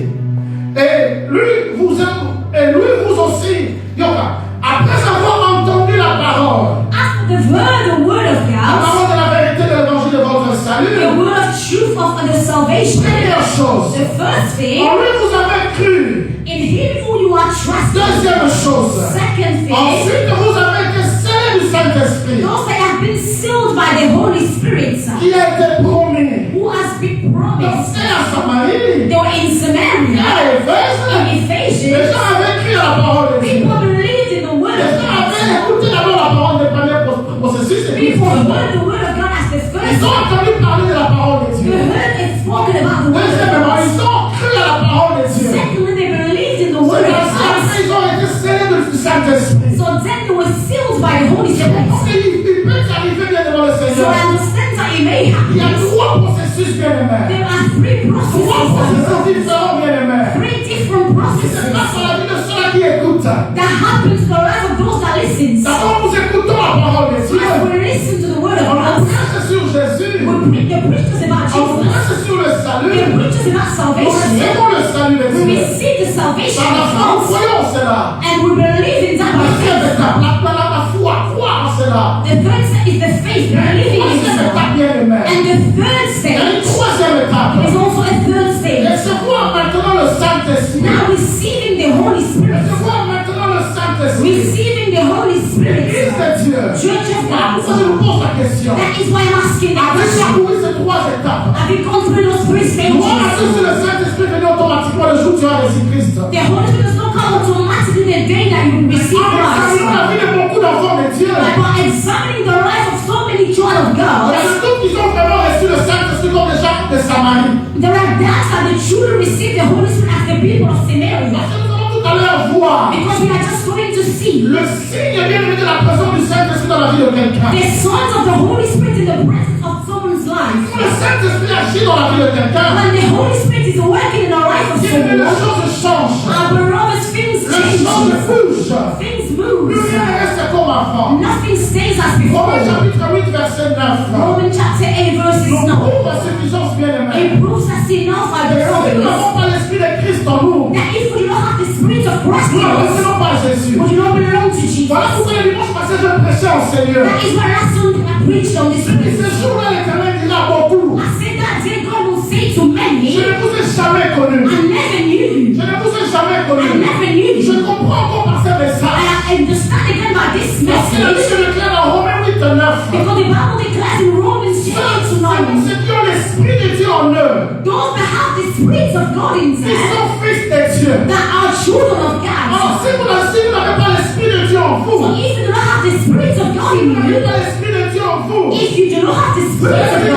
Et lui vous aussi, Yoka, après avoir entendu la parole, After the word of la God, parole de la vérité de l'évangile de votre salut, the word of truth of the salvation, première chose, the first thing, en lui vous avez cru. in him who you are trusting. Deuxième chose, Second thing, ensuite vous avez été scellés du Saint-Esprit, those that have been sealed by the Holy Spirit, qui a été promis. who has been Donc promised. c'est à Samarie, They were in et Samaria, à Éphèse, in les Ephesians. gens avaient cru à la parole de Dieu. People believed in the word Les of gens avaient God. écouté d'abord la parole des premiers processus, et puis People heard the word of God as the ils first. ont entendu parler de la parole de They Dieu. heard it spoken about the word of Deuxièmement, God. ils ont cru à la parole de Dieu. Secondly, they believed in the C'est word of comme ça God. qu'ils ont été scellés du Saint-Esprit. So then they were sealed by the Holy C'est Spirit. pour qu'il peut arriver bien devant le So Seigneur. I understand that it may Il y a happen. trois processus bien aimés. There are three Trois processes. processus différents bien aimés. Three different C'est processes pas sur la vie de ceux qui écoutent. that happen to the life of those that listen. D'abord, nous écoutons la parole de Dieu. As we listen to the word of On God, prêche sur Jésus. we preach the preachers about On Jesus. prêche sur le The salut. preachers about Nous salvation. recevons le salut de We Dieu. receive the salvation Par la of foi, God. voyons cela. And we believe in that by Deuxième faith. étape, la foi, croire en cela. The third step is the faith, believing in Troisième it. étape bien aimé. And the third Il y a une step troisième étape. is also a third stage. Recevoir maintenant le Saint-Esprit. Now receiving the Holy Spirit. Recevoir maintenant le Saint-Esprit. Receiving the Holy Spirit. Église de Dieu. Church of Voilà pourquoi je God. vous pose la question. That is why I'm asking that Avez-vous question. parcouru ces trois étapes? Have you gone through those three Croire à Dieu stages? sur le Saint-Esprit venu automatiquement le jour où tu as reçu Christ. The Holy Spirit does not come automatically the day that you receive En examinant la Christ. vie de beaucoup d'enfants de Dieu, But by examining the life of so many children of il y a God, des doutes qui ont vraiment reçu le Saint-Esprit comme les gens de Samarie. there are doubts that the children receive the Holy Spirit as the people of Samaria. Parce que nous allons tout à l'heure voir Because we are just going to see le signe bien élevé de la présence du Saint-Esprit dans la vie de quelqu'un. the signs of the Holy Spirit in the presence of someone's life. Quand le Saint-Esprit agit dans la vie de quelqu'un, When the Holy Spirit is working in the life of bien aimé, les someone, choses changent. our beloved, things Les choses change. bougent. Things Plus move. rien ne reste comme avant. Nothing stays as Romains before. chapitre 8, verset 9. Romans chapter 8 verses Nous 9. prouve à suffisance bien aimé. It proves us enough, our Si nous beloved, n'avons pas l'Esprit de Christ en nous, that if we do not have the Spirit of Christ nous in us, n'appartenons pas à Jésus. we do not belong to Jesus. Voilà pourquoi le dimanche passé je prêchais au Seigneur. That is why last Sunday I preached on this Et place. ce jour-là, l'Éternel dira beaucoup. I said that day God will say to many, Je ne vous ai jamais connu. I never knew you. Je ne vous ai jamais I connu. never knew Je you. comprends encore par ce message. I understand again by this Parce que la message. Bible déclare dans Romains 8, 9. Because the Bible declares in Romans 8 to 9, Ceux qui ont l'Esprit de Dieu en eux, those that have the Spirit of God in qui them, sont fils de Dieu. that are children of God. Alors, si vous n'avez pas l'Esprit de Dieu en So vous, if you do not have the Spirit of God si in vous n'avez you, pas l'Esprit de Dieu en vous, if you do not have the vous Spirit of devez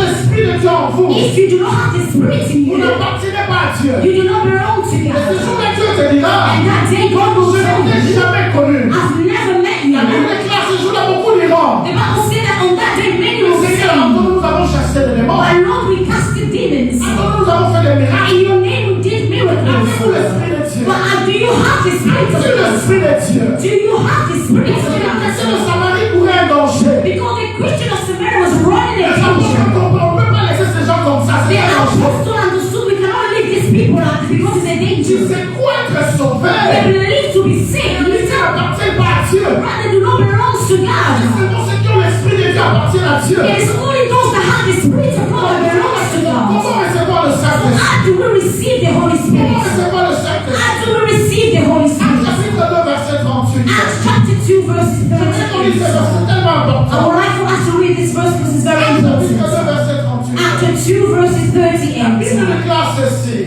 l'Esprit de Dieu en vous, If you do not have the Spirit in vous you, n'appartenez pas à Dieu. you do not belong to Et ce God. jour là, Dieu te dira, And that day God will je tell ne t'ai you, jamais connu. I've never met La Bible you. déclare ce jour-là, beaucoup diront, The Bible says that on that day many le will say, Seigneur, entre nous, nous avons chassé les démons. but Lord, we casted demons. Entre nous, nous avons fait des miracles. In your name we did Avez-vous miracles. l'Esprit de Dieu? But do you have the Spirit of Avez-vous God? l'Esprit de Dieu? Do you have the Spirit of Parce que la God? chrétienne de Samarie courait un danger. Because the Christian of Samaria was running Les a apôtres danger. comprennent, on ne peut pas laisser ces gens comme ça. The C'est un danger. apostle understood we cannot leave these people out because it's a danger. C'est quoi être sauvé? They believe to be saved. Ils n'appartiennent pas à Dieu. Rather do not belong to God. Seulement ceux qui ont l'Esprit de Dieu appartiennent à Dieu. It is only those that have the Spirit of God that belongs to God. Comment recevoir le Saint-Esprit? How do we receive the Holy Comment Spirit? recevoir le Saint-Esprit? How do we receive the Holy Actes Spirit? chapitre 2, verset 38. Acts chapter 2 verses J'aimerais qu'on lise ce 38. verset tellement I important. would like for us to read this verse because it's very Actes chapitre 2, important. verset 38. Chapter 2 verses La Bible 38. déclare ceci.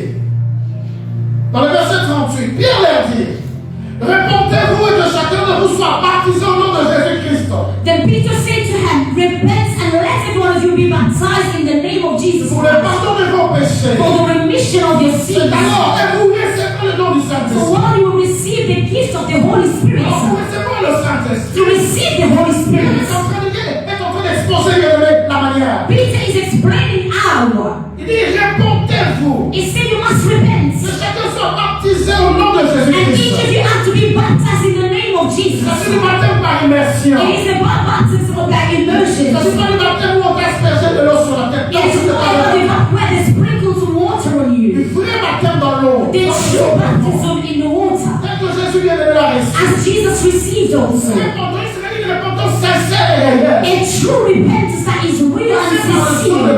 Dans le verset 38, Pierre leur dit, répondez-vous et que chacun de vous soit baptisé au nom de Jésus-Christ Then Peter said to him, repent and let every one of you be baptized in the name of Jesus pour le Christ pardon de vos péchés. for the remission of your C'est sins. alors que vous recevrez le nom du So Saint-Esprit. while you receive the gift of the Holy Spirit, Alors vous recevez le Saint-Esprit. to receive the Holy Il Spirit, est en train d'exposer la manière. Peter is explaining how. Il dit, répondez-vous. He said you must repent. Que chacun soit baptisé au nom de And each of Jésus-Christ. you have to be baptized in the name of Jesus. Ça c'est le baptême par immersion. It is about baptism of that immersion. Ça c'est pas le baptême où on t'asperge de l'eau sur la tête. Non, It is c'est not pas about le the baptism where they sprinkle some water on Le you. vrai baptême dans l'eau. The true baptism in the water. Tel que Jésus vient de le réciter. As Jesus received also. Repentance, c'est une repentance sincère et réelle. A true repentance that is real and sincere.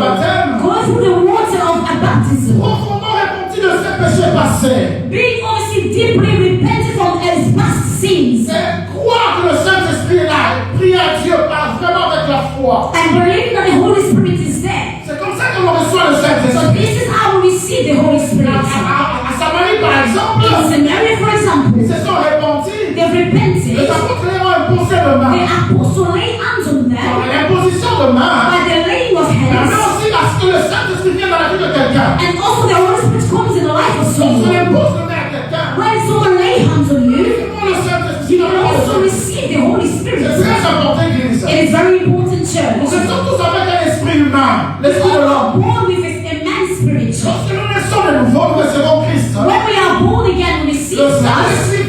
Go through the water of a baptism. Profondément repenti de ses péchés passés. Being obviously deeply repentant from his past sins. C'est croire que le Saint-Esprit est là. Prier à Dieu par vraiment avec la foi. And believing that the Holy Spirit is there. C'est comme ça que l'on reçoit le So Saint-Esprit. this is how we receive the Holy Spirit. À Samarie, par exemple, In Samaria, for example, ils se sont repentis. they repented. Les apôtres leur ont imposé de The main. apostle laid hands on them L'imposition de main by the laying of permet hands. aussi à ce que le Saint-Esprit vienne dans la vie de quelqu'un. And also the Holy Spirit comes in the life of Quand on someone. impose de main à quelqu'un, When someone lay hands on you, comment le Saint-Esprit you va will also le receive the Holy Spirit. C'est très important, Église. It is very important, Nous church. sommes tous avec un esprit humain, We l'esprit de are l'homme. born with a man's spirit. Lorsque nous naissons de nouveau, nous recevons Christ. When we are born again, we receive Le us. Saint-Esprit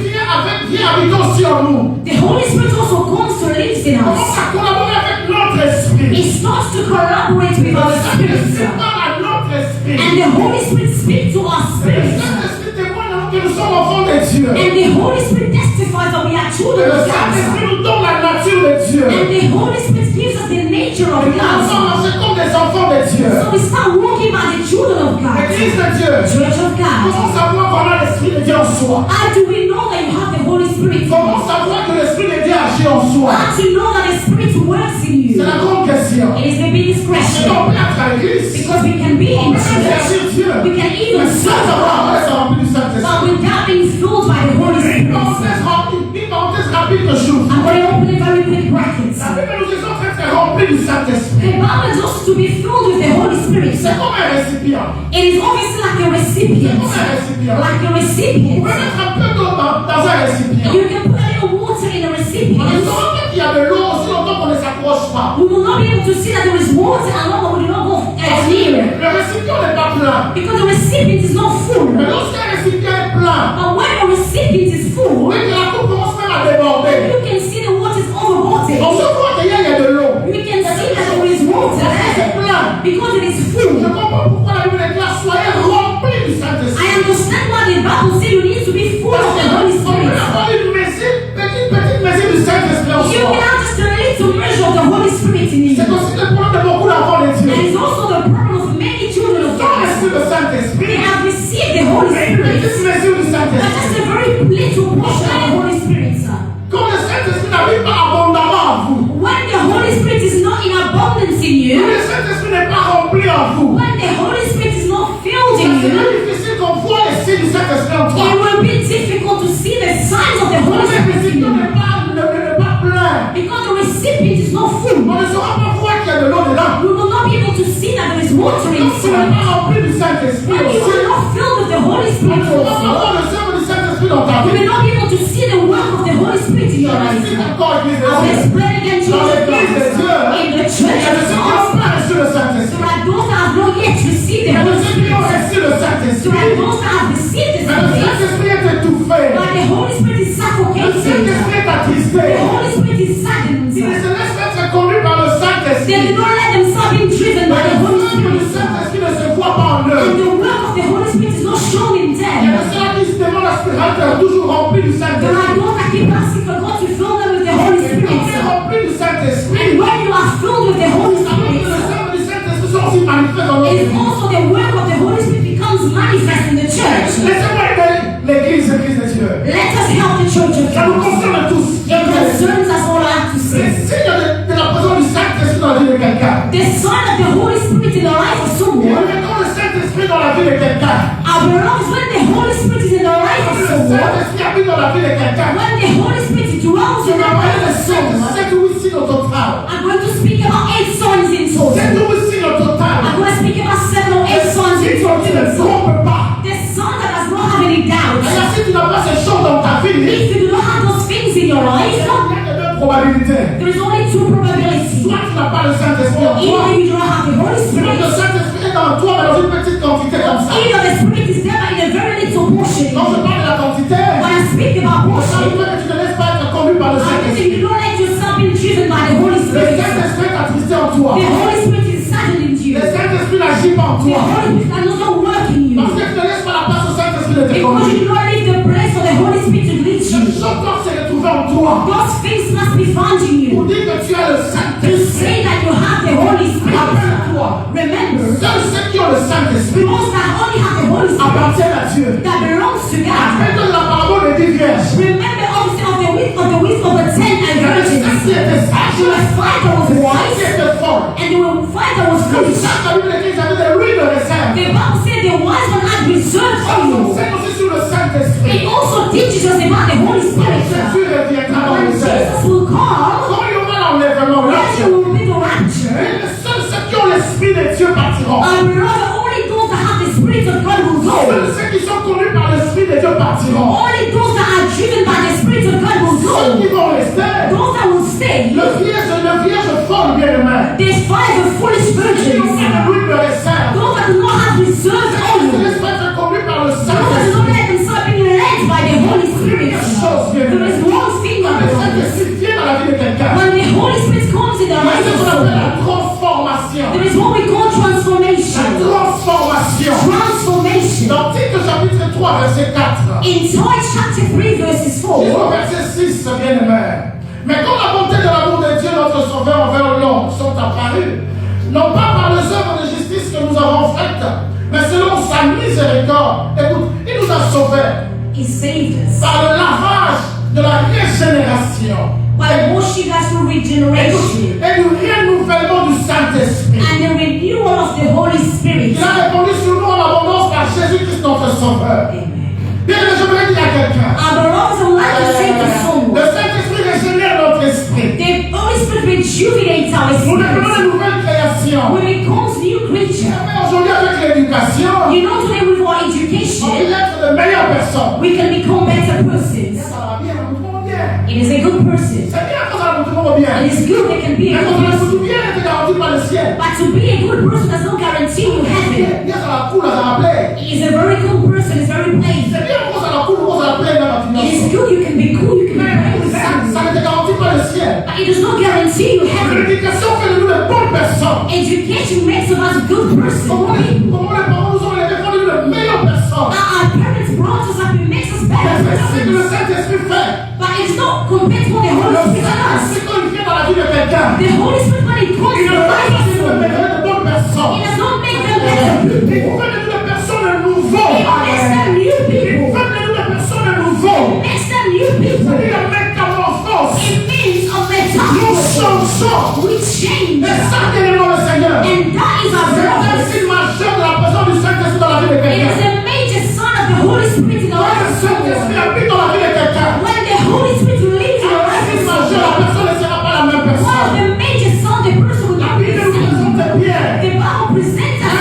vient habiter aussi en nous. The Holy Spirit also comes to live in Commence us. à collaborer avec notre esprit. It starts to collaborate with Le our Saint-Esprit spirits. parle à notre esprit. And the Holy Spirit speaks to our Le spirits. Saint-Esprit témoigne à nous que nous sommes enfants de Dieu. And the Holy Spirit testifies that we are Et children le of Saint-Esprit God. nous donne la nature de Dieu. And the Holy Spirit gives us the nature of Et nous God. sommes marchés comme des enfants de Dieu. So we start walking by the children of God. Église de Dieu. Church of God. Comment savoir qu'on a l'esprit de Dieu en soi? How do we know that you have the Holy Spirit? Comment savoir que l'esprit de Dieu agit en soi? How to know that the Spirit works in C'est you? la grande question. It is the biggest Parce question. qu'on peut être à l'église. Because we can be On in peut même church. servir Dieu. We can even Mais sans serve avoir God. être rempli du But Saint-Esprit. without being filled by the Holy Une Spirit. parenthèse rapide que j'ouvre. I'm going to open a very quick bracket. La Bible nous dit très très rempli du Saint-Esprit. The Bible is also to be filled with the Holy Spirit. C'est comme un récipient. It is obviously like a C'est recipient. comme un récipient. Like a Vous recipient. pouvez mettre un peu d'eau dans un récipient. You can put a little water in a On ne recipient. saura pas qu'il y a de l'eau aussi longtemps qu'on ne s'approche pas. We will not be able to see that there is water and long we do not go near it. Le récipient n'est pas plein. Because the recipient is not full. Mais lorsqu'un récipient est plein, But when a recipient is full, oui, que la coupe commence même à déborder. you can see the water is overwatered. On se voit qu'il y a de l'eau. You can see that there is water C'est there. plein. Because it is Je full. comprends pourquoi la Bible déclare soyez remplis du Saint-Esprit. I understand why the Bible says you need to be full of the Holy On peut Spirit. avoir une mesure, petite mesure du Saint-Esprit en You soi. can have just a little measure of the Holy Spirit in you. C'est aussi le problème de beaucoup d'enfants de Dieu. And it's also the problem of many children of Quand God. reçu le They Saint-Esprit, have received the Holy mais une Spirit. petite mesure du But Saint-Esprit. just a very little portion of the Holy Spirit. Quand le Saint-Esprit n'arrive pas abondamment en vous, When the Holy Spirit is not in abundance in quand you, le Saint-Esprit n'est pas rempli en vous, when the Holy Spirit is not filled c'est in you, difficile qu'on voit les signes du Saint-Esprit en toi. it will be difficult to see the signs of the Quand Holy le Spirit in récipient you. n'est pas plein, Because the recipient is not full. on ne saura pas voir qu'il y a de l'eau dedans. We will not be able to see that watering Donc, tu n'es soil. pas rempli du Saint-Esprit When you aussi. are not filled with the Holy Spirit Tu ne vas pas also, voir le œuvre du Saint-Esprit dans ta you vie. will not be able to see the work of the Holy Spirit in your Je life. cite encore Église de I will Dieu. explain again to Dans l'Église de Dieu, you in the il y church a de of ceux qui God. n'ont pas reçu le So Saint-Esprit. that those that have not yet received Il the y a de Holy ceux qui ont Spirit, reçu le so Saint-Esprit. that those that have received the Mais le Spirit, Saint-Esprit est étouffé. but the Holy Spirit is Le suffocating. Saint-Esprit est attristé. The Holy Spirit is saddened. Il se laisse être conduit par le They Saint-Esprit. do not let themselves be driven by Mais the le Holy œuvre du Spirit. Saint-Esprit ne se voit pas en And eux. the work of the Holy Spirit is not shown in Il y a de them. ceux qui se demandent l'aspirateur toujours rempli du There are Saint-Esprit. those that keep asking for God to fill them with the Holy Quand tu es Spirit. rempli du Saint-Esprit, And when you are filled with the Holy ça veut dire que Spirit, les œuvres du Saint-Esprit sont aussi manifestes dans notre it is vie. also the work of the Holy Spirit becomes manifest in the church. Laissez-moi aider l'Église de Dieu. Let us help the church of Ça nous God. concerne tous. It concerns us all, I have to Les say. signes de la présence du Saint-Esprit dans la vie de quelqu'un. The sign of the Holy Spirit in the life of Et someone. quand le Saint-Esprit dans la vie de quelqu'un, Our beloved, when the Holy Spirit is in the life quand of le someone, Saint-Esprit habite dans la vie de quelqu'un, when the Holy Spirit dwells je in vais the envoyer life le of someone, 7 ou 8 signes au total. I'm going to speak about 8 signs in 7 total. ou 8 signes au total. I'm going to speak about 7 or 8 signs in Si tu ne total. trompes pas, The son that does not have any doubt. alors si tu n'as pas ces choses dans ta vie, If you do not have those things in your il life, y a que deux probabilités. there is only 2 probabilities. Soit tu n'as pas le Saint-Esprit en toi, Either you do not have the Holy soit le Spirit, Saint-Esprit est dans toi, mais dans une petite quantité comme ça. either the Spirit is there but in a very little portion. Quand je parle de la quantité, When I speak about ça veut portion, dire que tu ne laisses pas être conduit par le I'm saying Saint-Esprit. you don't let yourself be driven by the Holy Le Spirit. Saint-Esprit est attristé en toi. The Holy Spirit is saddened in you. Le Saint-Esprit n'agit pas en The toi. Holy Spirit does not work in you. Parce que tu ne laisses pas la place au Saint-Esprit de te Because conduire. you do not leave the place for the Holy Spirit to lead Ce you. son corps s'est retrouvé en toi. Those things must be found in Pour you. dire que tu as le To Saint-Esprit. say that you have the Holy Spirit. Rappelle-toi. Remember, Seuls ceux qui ont le Saint-Esprit those that only have the Holy Spirit appartiennent à Dieu. that belongs to God. Rappelle-toi de la parabole des 10 vierges. Remember also of the wisdom of the 10 Il y a le virgins. saint qui était sage. There was 5 that was Le saint wise, qui était fort. and there were 5 that was Le foolish. saint, la Bible écrit, ils avaient des ruines de réserve. The Bible said the wise one had reserved Ça oil. nous enseigne aussi sur le Saint-Esprit. It also teaches us about the Holy Spirit. Jésus reviendra dans When le ciel. Jesus will come, Quand il y aura l'enlèvement, when là, there will be the rapture, seuls ceux qui ont l'Esprit de Dieu partiront. our beloved, only those that have the Spirit of God will go. Seuls ceux qui sont conduits par l'Esprit de Dieu partiront. Only those that are driven by the Spirit of God will Ceux go. qui vont rester, Those that will stay. le vierge fort bien-aimé, There's 5 foolish qui ont virgins. fait de ruines de réserve, Those that do not have reserved qui ne oil. laissent pas être conduits par le Those that do not Saint-Esprit. let themselves be led by the Holy Spirit. There is one thing Quand on le the Saint-Esprit vient dans la vie de quelqu'un, When the Holy Spirit comes in the il y a life ce of qu'on appelle la someone, transformation. there is what we call La transformation. transformation. Transformation. Dans Tite chapitre 3, verset 4. In Titus chapter 3 verses 4, Jusqu'au verset 6, bien-aimé. Mais quand la bonté de l'amour de Dieu, notre Sauveur envers l'homme, sont apparues, non pas par les œuvres de justice que nous avons faites, mais selon sa miséricorde, écoute, il nous a sauvés He saved us par le lavage de la régénération by washing us through regeneration et du renouvellement du Saint-Esprit. and the renewal of the Holy Spirit. Il a répondu sur nous en abondance par Jésus-Christ notre Sauveur. Amen. Bien, je voudrais dire à quelqu'un, Our beloved, I would like to say to le someone, Saint-Esprit régénère notre esprit. the Holy Spirit rejuvenates our Nous devenons spirit. de nouvelles créations. We become new creatures. Mais aujourd'hui, avec l'éducation, You know, today with our on peut education, être de meilleures personnes. we can become better persons. Ça va bien, tout le monde bien. It is a good person. C'est bien quand ça va tout le monde bien. It is good they can be a Mais good quand on a person. tout bien, c'est garanti par le ciel. But to be a good person does not guarantee you heaven. Bien, ça va cool, ça va plaire. He is a very good person, he's very plain. C'est bien quand ça va cool, quand ça va plaire dans la It is finance. good, you can be cool, you can be Mais plain. ça ne te garantit pas le ciel. But it does not guarantee you heaven. L'éducation fait de nous de bonnes personnes. Education makes of us good person. Comment les parents nous ont élevés font de nous de meilleures personnes. Our parents brought us up, it makes us better Mais c'est ce que le persons. Saint-Esprit fait. But it's not compared to what the Holy Le Spirit does. Saint-Esprit, quand il vient dans la vie de quelqu'un, The Holy Spirit, when it comes il to ne the fait life pas of de nous someone, de bonnes personnes. it does not make them better Il people. fait de nous des personnes nouveaux. It makes them new Il people. fait de nous des personnes nouveaux. It makes them new people. C'est-à-dire la métamorphose. It means a Nous metamorphosis. changeons. We change. Et ça, bien aimé le Seigneur. And that is our C'est un purpose. signe majeur de la présence du Saint-Esprit dans la vie de It quelqu'un. is a major sign of the Holy Spirit in the Quand life le of someone. Saint-Esprit habite dans la vie de quelqu'un, When the Holy Spirit lives in the un life signe of majeur, la someone, personne ne sera pas la même one of personne. the major signs the person will La not be Bible the nous same. présente Pierre. The Bible presents us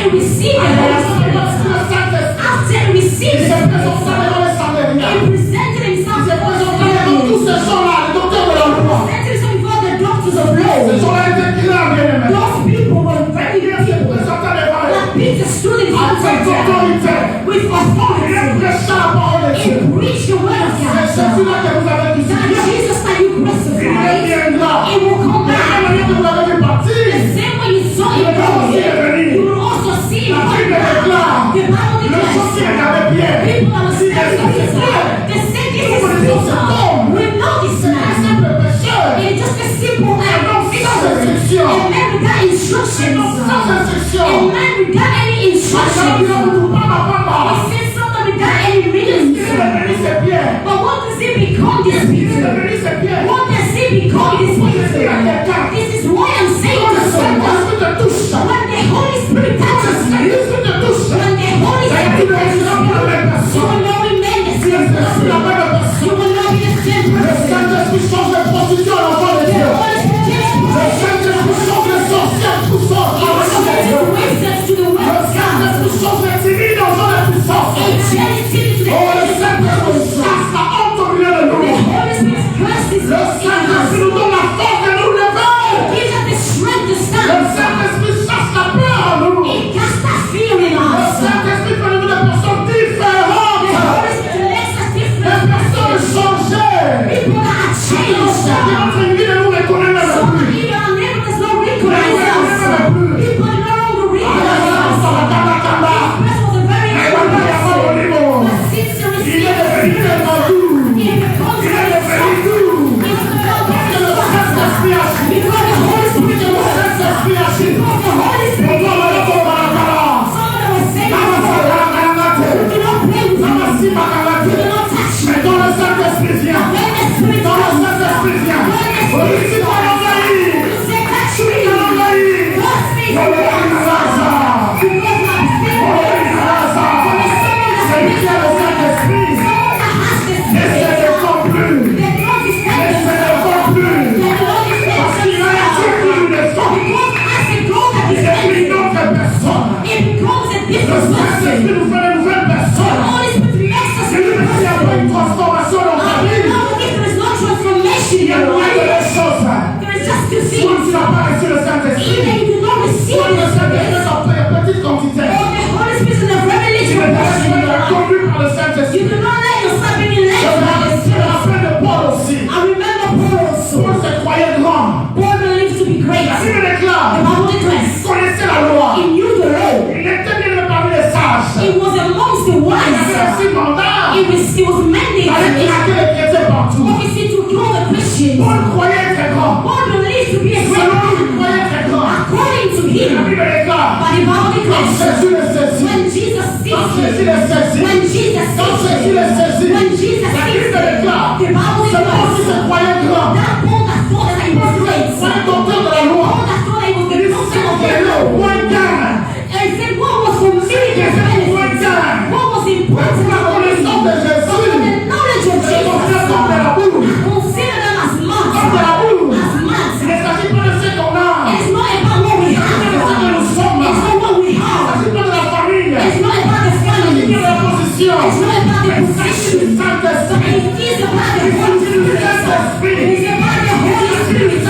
they received the Holy Spirit, after receiving the Holy Spirit, he presented himself to Tous the ces gens-là, les docteurs de la loi, presented himself before the doctors of ces law. gens-là étaient clairs, bien aimés. Those people were very Ils people. présentaient les valeurs. That Peter stood in front of Avec them autorité. with Il authority. prêchait la parole de Dieu. He preached the word of C'est God. celui-là que vous avez That crucifié. Jesus that you Il crucified, reviendra. he will come De la même back. manière que vous l'avez vu partir, The same way you saw him go, you will also see him la come Bible back. déclare, The Bible le jour qui regardait declares, Pierre, people that si were standing les here, they said this is Peter. We know this un man. simple pécheur, It's just a simple act. sans instruction, A man without instructions. sans instruction, A man without any à chaque instructions. jour, He said something without any meaning. il est venu, c'est Pierre. But what does he become this Il est Peter? venu, c'est Pierre. What does he become this Peter? This is why I'm saying Quand to le someone, Saint-Esprit te touche, when the Holy Spirit touches you, l'Esprit te touche, when the Holy tu Spirit ne touches seras pas la même you, you personne. will not remain the Tu ne same seras plus la person. même personne. You will not be the same Le person. Saint-Esprit change les prostituées en enfants de The Dieu. Holy Spirit Le Saint-Esprit change les sorcières tout sort en enfants de Dieu. wizards to the Le word of God. Saint-Esprit change les timides en gens de puissance. A charity to the Oh, le Saint-Esprit chasse la honte au milieu de nous. The Holy Spirit curses Le Saint-Esprit nous donne la force de nous lever. gives us the strength to Le stand. Saint-Esprit chasse la peur en nous. It casts that fear in Le us. Saint-Esprit fait de nous des personnes The différentes. Holy Spirit makes us Des different. personnes changées. People that are Qui changed. notre vie ne nous reconnaît même So plus. even our neighbor does not recognize us. People no longer recognize us. This person was a very good person. But since he received the Spirit, he becomes very soft. He becomes very soft. Because the Holy Spirit was because the Holy Spirit was someone that was saying, do not play with me. Do not touch me. Mais dans le Saint-Esprit vient, When the Spirit dans le comes, Saint-Esprit vient, when the oui, Spirit tu vas l'envahir, you say, touch tu me. vas l'envahir. Touch me. Oh, le Lazare, Because my spirit oh, le Lazare, celui qui a le Saint-Esprit, ne se défend plus, ne se défend plus, parce qu'il a été plus de sang, il est plus une autre personne. Le Saint-Esprit nous fait de nouvelles personnes. C'est lui qui a fait une transformation dans ta vie. Il y a moins de les choses. Soit tu n'as pas reçu le Saint-Esprit, soit le Saint-Esprit est en petite quantité. Tu ne t'as conduit par le Saint-Esprit. Je me rappelle de Paul aussi. Paul se croyait grand. La Bible déclare, il connaissait la loi. Il était bien parmi les sages. It was amongst the Il wise. avait aussi mandat. It was Il allait mandated. traquer les chrétiens partout. Obviously to kill the Christians. Paul croyait très grand. Paul believed to be a great Selon lui, il man. croyait très grand. According to La him, Bible déclare, but the Bible quand declares, Jésus le saisit, when Jesus quand sees Jésus him, le saisit, when Jesus quand sees Jésus le him, saisit, when Jesus la sees Bible him, déclare, the Bible c'est Paul qui se declares, croyait grand. that Paul that thought that he was great, C'est le docteur de la loi. Paul that thought that he was the Il doctor of s'est the le law, point gain. and he said what was for me the benefit, what was important La to me, connaissance de but Jésus, the knowledge of c'est considéré comme de la boue. Jesus, consider them as much, Comme de la boue. as much. Il ne s'agit pas de ce qu'on a. It's not about what we have. C'est ce que nous sommes. It's not what we Il ne have. s'agit pas de la famille. It's not about the Il s'agit family. de la position. It's not about the Il s'agit position. du Saint-Esprit. It is about the Il Holy s'agit du Spirit. Saint-Esprit. It's about the Holy Spirit.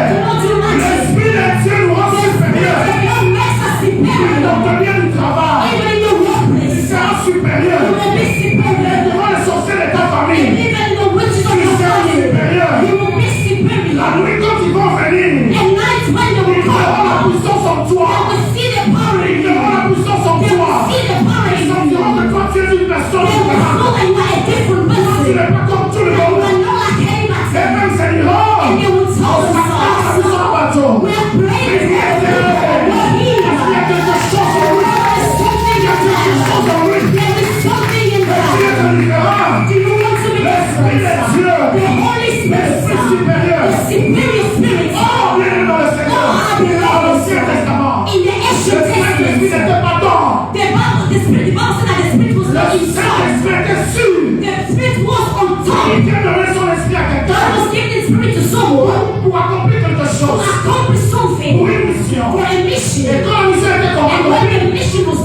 L'Esprit de Dieu nous rend supérieurs. L'obtenir du travail. Il sera supérieur. Devant les sorciers de ta famille. Il sera supérieur. La nuit quand ils vont venir, ils verront la puissance en toi. Ils verront la puissance en toi. Ils sentiront que toi tu es une personne différente. Tu n'es pas comme tout le monde. Et même Seigneur, on s'attend à nous en bateau. Il y a quelque chose en lui. Il y a quelque chose en lui. Il est différent. L'Esprit de Dieu. L'Esprit supérieur. Oh, bienvenue dans le Seigneur. Dans l'Ancien Testament. Le Saint-Esprit n'était pas dans. Le Saint-Esprit était sûr. Il vient donner son esprit à quelqu'un pour accomplir quelque chose, pour une mission. Et quand la mission était accomplie,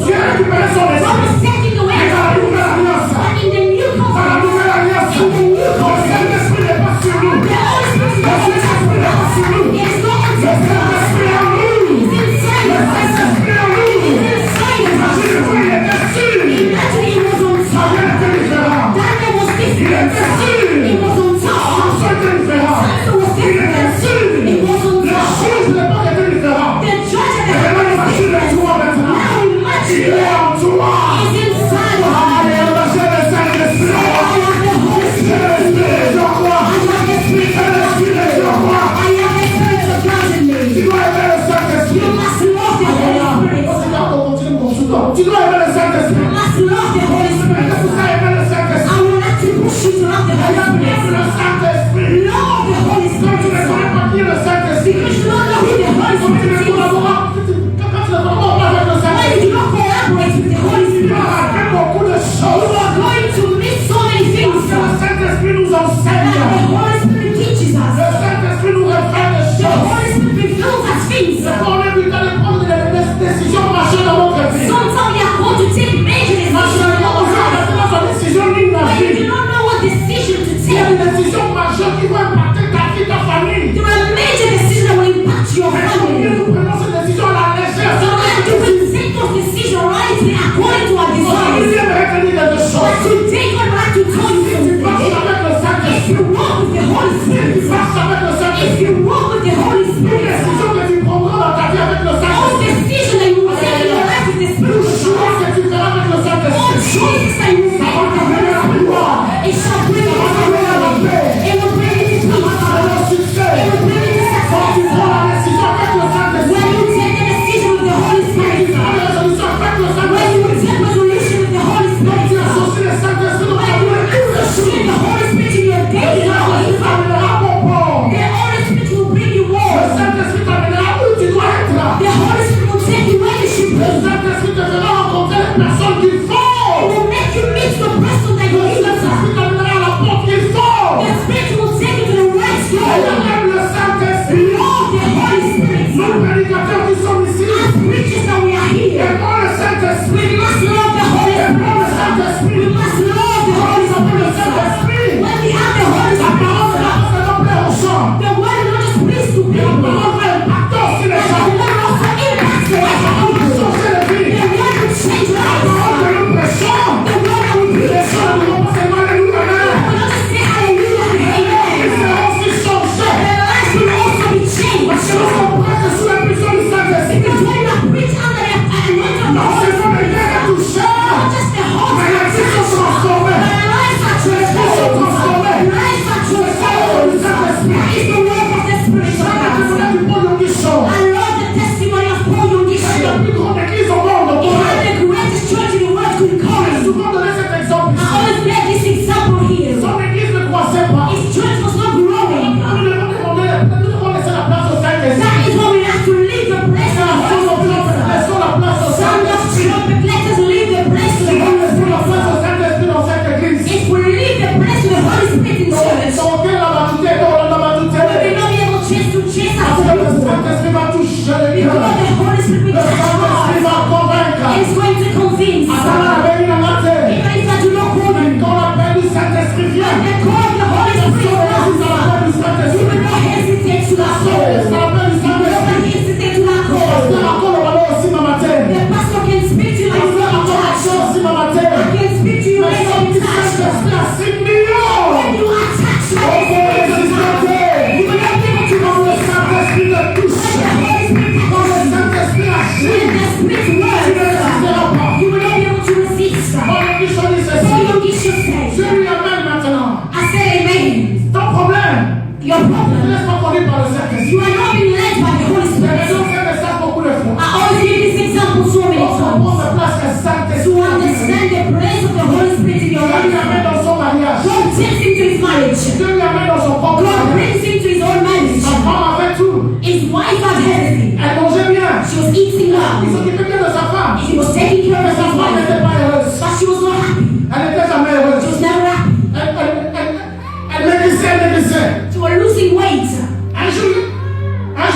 Dieu a récupéré son esprit. Et dans la nouvelle alliance, le Saint-Esprit n'est pas sur nous. Le Saint-Esprit n'est pas sur nous. Le Saint-Esprit est en nous. Le Saint-Esprit est en nous. Imaginez-vous, il était sûr. Ça vient d'être différent. Il était sûr. Samson était différent. Il était sûr. Les choses de l'époque étaient différentes. Et maintenant, imagine-toi maintenant. Il est en toi. Alléluia, c'est le Saint-Esprit. C'est l'Esprit de roi. C'est l'Esprit de roi. Tu dois aimer le Saint-Esprit. Tu dois aimer le Saint-Esprit. Est-ce que vous avez aimé le Saint-Esprit? Le Saint-Esprit. Quand tu ne connais pas qui est le Saint-Esprit, quand tu ne collabores pas avec le Saint-Esprit, il va rater beaucoup de choses. Le Saint-Esprit nous enseigne. Le Saint-Esprit nous révèle des choses. On est obligé de prendre des décisions majeures dans notre vie. Il y a des décisions majeures qui vont impacter ta vie, ta famille. There are major decisions that will impact your Mais family. nous prenons ces décisions à la légère. So that you can take those decisions rightly according to our Aujourd'hui, desires. j'aimerais te dire quelque But chose. today, God would like to tell you Si tu marches something. avec le If Saint-Esprit, you walk with the Holy si tu Spirit, marches avec le if Saint-Esprit, you walk with the Holy les Spirit, décisions que tu prendras dans ta vie avec le all Saint-Esprit, decisions that you will take in your life with the le Spirit, choix que tu feras avec le all Saint-Esprit, choices that you will ça make va with the t'amener Holy à la Spirit, gloire, it shall bring you ça va t'amener à la paix, it will bring you ça va peace. t'amener au succès. It will bring you Quand tu prends success. la décision avec le When Saint-Esprit, you take the decision with the Holy tu Spirit, prends la résolution avec le when you Saint-Esprit, take resolution with the Holy quand tu Spirit, associes le Saint-Esprit dans ta when vie, you associate the Holy Spirit in your daily le life, Saint-Esprit t'amènera à bon port. the Holy Spirit will bring you Le more. Saint-Esprit t'amènera où tu dois être. The Holy Spirit will take you where you should Le be. Saint-Esprit te fera rencontrer les personnes qu'il It faut. will make you meet the person that you Le need. Saint-Esprit t'amènera à la porte qu'il faut. The Spirit will take you to the right Et door. même le Saint-Esprit, Lord, the Holy Spirit. nous prédicateurs qui sommes ici, As preachers that we are here, aimons le Saint-Esprit. we must love the Holy Aimons le Spirit. Saint-Esprit. We must love the Holy Spirit. When we have the Holy La parole Spirit, va nous plaire aux gens. the word will not just please to La people, parole va impacter aussi les but the gens. word also impacts the La life of parole va people. changer les vies. The word will change La lives. parole que nous prêchons. The word that we Les preach gens ne vont pas seulement alléluia, amen. will not just say hallelujah and Ils amen. seront aussi changés. Their lives will also be changed. Parce que lorsqu'on prêche sous la puissance du Saint-Esprit, Because when you preach under the anointing of the non Holy seulement les Spirit, cœurs sont touchés, not just the whole mais les vies sont church, transformées. but their lives are transformed. Lives are transformed. It's the work of the Spirit. Chaque témoignage du podium du chant. I love the testimony of Paul C'est la Yondisha. plus grande église au monde. He had the greatest church in the world to J'ai call. souvent donné cet exemple I ici. always made this example here. Son église ne croissait pas. His church was not growing. Nous devons laisser la place au Saint-Esprit. That is why we have to leave the place C'est of la the chose Holy au plus, laissons la place au Sound of Saint-Esprit. trumpet, let us leave the place to the Nous Holy laissons la place au Spirit. Saint-Esprit dans cette église. If we leave the place to the Holy Spirit in church, Donc, quelle la batute, dans la batute. we will not be able to chase Parce after que le people. Saint-Esprit va toucher les Because cœurs. the Holy Spirit Le will touch Saint-Esprit hearts va convaincre. and is going to convince. Attends, la béni la matin. Even if I do not call you, Quand l'appel du Saint-Esprit vient, the call of the Holy Spirit comes. Your Ne problem, laisse pas conduire par le Saint-Esprit. you are not being led by the Holy Les Spirit. raisons fait de ça beaucoup de fois. I always give this example so many On times. se place le To Saint-Esprit. understand the place of the Holy Spirit in your Dieu lui amène life. dans son mariage. God takes him to his marriage. Dieu lui amène dans son propre God mariage. brings him to his own marriage. Sa femme avait tout. His wife had everything. Elle mangeait bien. She was eating Il well. s'occupait bien de sa femme. He was taking care of Mais sa his femme n'était wife. pas heureuse. But she was not happy. Elle n'était jamais She heureuse. was never happy. Elle maigrissait. She was losing weight. Un jour,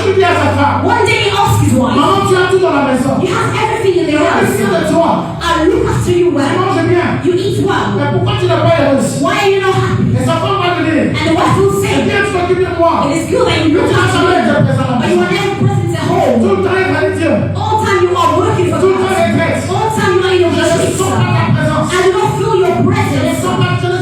il dit à sa femme, One day he asked his wife, maman, tu as tout dans la maison. you have everything in the Je house. suis de toi. I look after you Tu well. manges bien. You eat well. Mais pourquoi tu n'es pas heureuse? Why are you not happy? Et sa femme va lui dire, And the wife will c'est say, bien, tu t'occupes de moi. it is good that you Mais look tu n'as after jamais été me. présent à la But you maison. are never present at home. Tout le temps, il va lui dire, All the time you are working for tout le temps, God. il est All the time you are in your je ne streets. sens pas ta présence. I do not feel your presence.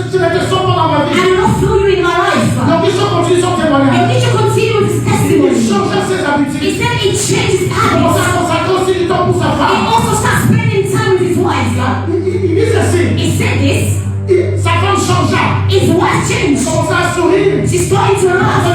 Je ne te sens pas dans ma I vie. do not feel you in my life. Donc, il faut continuer son And témoignage. need to continue with his Il testimony. change ses He habitudes. said he changed his Il commence habits. à consacrer aussi du temps pour sa He femme. also started spending time with his wife. Il dit ceci. He said this. Sa femme changea. His wife Il changed. commença à sourire. She started to laugh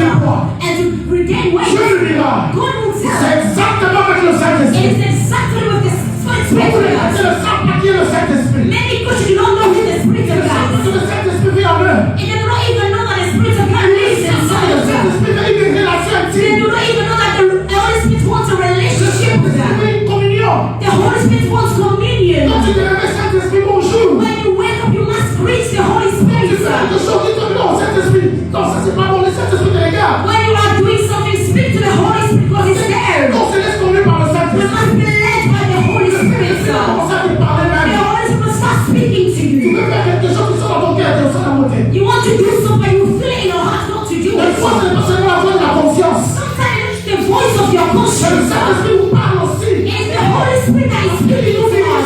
and to regain Dieu weight. lui dira, God will tell c'est her. exactement avec le It Saint-Esprit. is exactly with the Vous Spirit ne of God. savez pas qui est le Saint-Esprit. Many Christians do not know who the Spirit of God is. Que le Saint-Esprit vit en eux. And they do not even know that the Spirit of God lives inside Le of them. Saint-Esprit veut une relation They intime. do not even know that the Holy Spirit wants a relationship with them. Une communion. The Holy Spirit wants communion. Quand tu te réveilles, Saint-Esprit, bonjour. When you wake up, you must greet the Holy Tu Spirit. fais quelque chose, dis-toi, non, Saint-Esprit. Non, ça c'est pas bon, le Saint-Esprit te regarde. When you are doing something, speak to the Holy Spirit because He's there. On se laisse conduire par le You Saint-Esprit. must be led by the Holy Spirit. Tu commences à lui parler The même. Holy Spirit will start speaking to Tu you. veux faire quelque chose qui sort dans ton cœur, tu es en monter. You want to do something, you feel it in your heart not to do Des fois, it. c'est pas seulement la voix de la conscience. Sometimes it's the voice of your Mais le conscience. Saint-Esprit vous parle aussi. It's the Holy Spirit that is speaking to us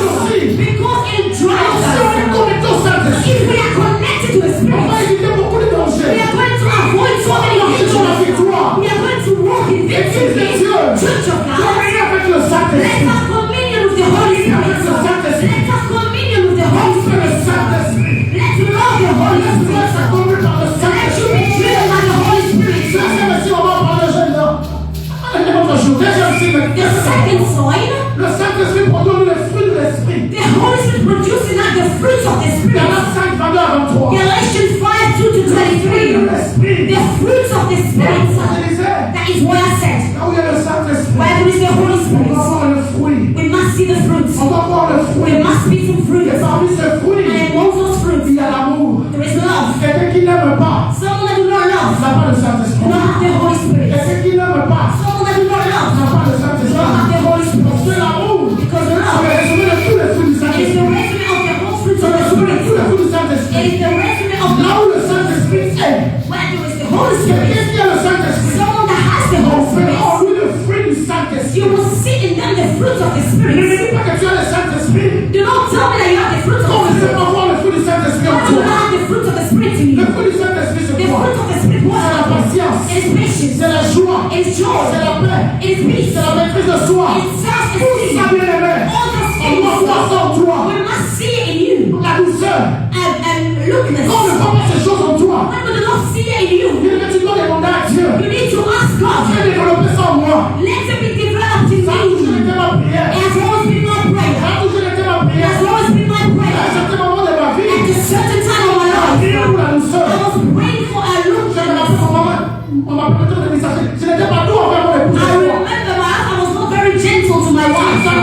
because it drives Si on est us. connecté au Saint-Esprit, If we are connected to the on va Spirit, éviter beaucoup de we dangers. are going to avoid so many dangers. We are going to walk in victory. Church of God. Communier avec le Let Saint-Esprit. us communion with the Holy Spirit. Let us communion with the Holy Le Spirit. Saint-Esprit. Let's love the Holy Laisse-moi Spirit. être conduit par le Let you Saint-Esprit. be driven by the Holy Spirit. Deuxième signe, on va parler de là. Un autre jour. Deuxième signe. The second sign, Le Saint-Esprit produit les fruits de l'Esprit. the Holy Spirit producing out the fruits of the Spirit. Galates 5, 22 à 23. Galatians 5:2-23. L'Esprit. The fruits of the Spirit. Ça, je disais, That is what I said. là où il y a le Saint-Esprit, Where there is the Holy on Spirit, va voir le fruit. we must see the fruits. On va voir le fruit. There must be some fruits. Et parmi ces And fruits, among those fruits, il y a l'amour. there is love. Quelqu'un qui n'aime pas, Someone that do not love, n'a pas le do Saint-Esprit. not have the Holy Spirit. Quelqu'un qui n'aime pas, Someone that do not love, n'a pas le do not have Saint-Esprit. the Holy Spirit. Parce que l'amour, Because c'est love le résumé de tous les fruits du is Saint-Esprit. the resume of the whole fruits C'est of le the résumé de tous Spirit. les fruits du It Saint-Esprit. is the resume of Là où le Saint-Esprit est, where there is the Holy Spirit. quelqu'un qui a le Saint-Esprit, Someone that has the on Holy fait en Spirit. lui le fruit du Saint-Esprit. You will see in them the fruits of the Ne me Spirit. dis pas que tu as le Saint-Esprit. Do not tell me that you have the fruits of Quand the on ne sait Spirit. pas voir le fruit du Saint-Esprit en How do you toi. have the fruits of the Spirit in you? Le fruit du Saint-Esprit, c'est The quoi? fruit of the Spirit, what C'est la are they? patience. It is patience. C'est la joie. It is joy. C'est la paix. It is peace. C'est la maîtrise de soi. It is Tout ça, self-esteem. bien aimé. All those On doit voir ça en things. toi. We must see it in you. La douceur. And lookness. Quand on ne voit pas ces choses en toi, When we do not see it in you, tu dois demander à Dieu. you need to ask Je God. vais développer ça en moi. Let it be developed in Ça a toujours me. été ma prière. It has always been my prayer. Ça a toujours été ma It prière. has always been my À un prayer. certain moment de ma vie, At a certain time of my la life, prière pour la douceur. I was praying for a Je me lookness. rappelle mon maman, on m'a permis de messager. Je n'étais pas doux envers mon épouse. I remember my husband was not very gentle to my wife. I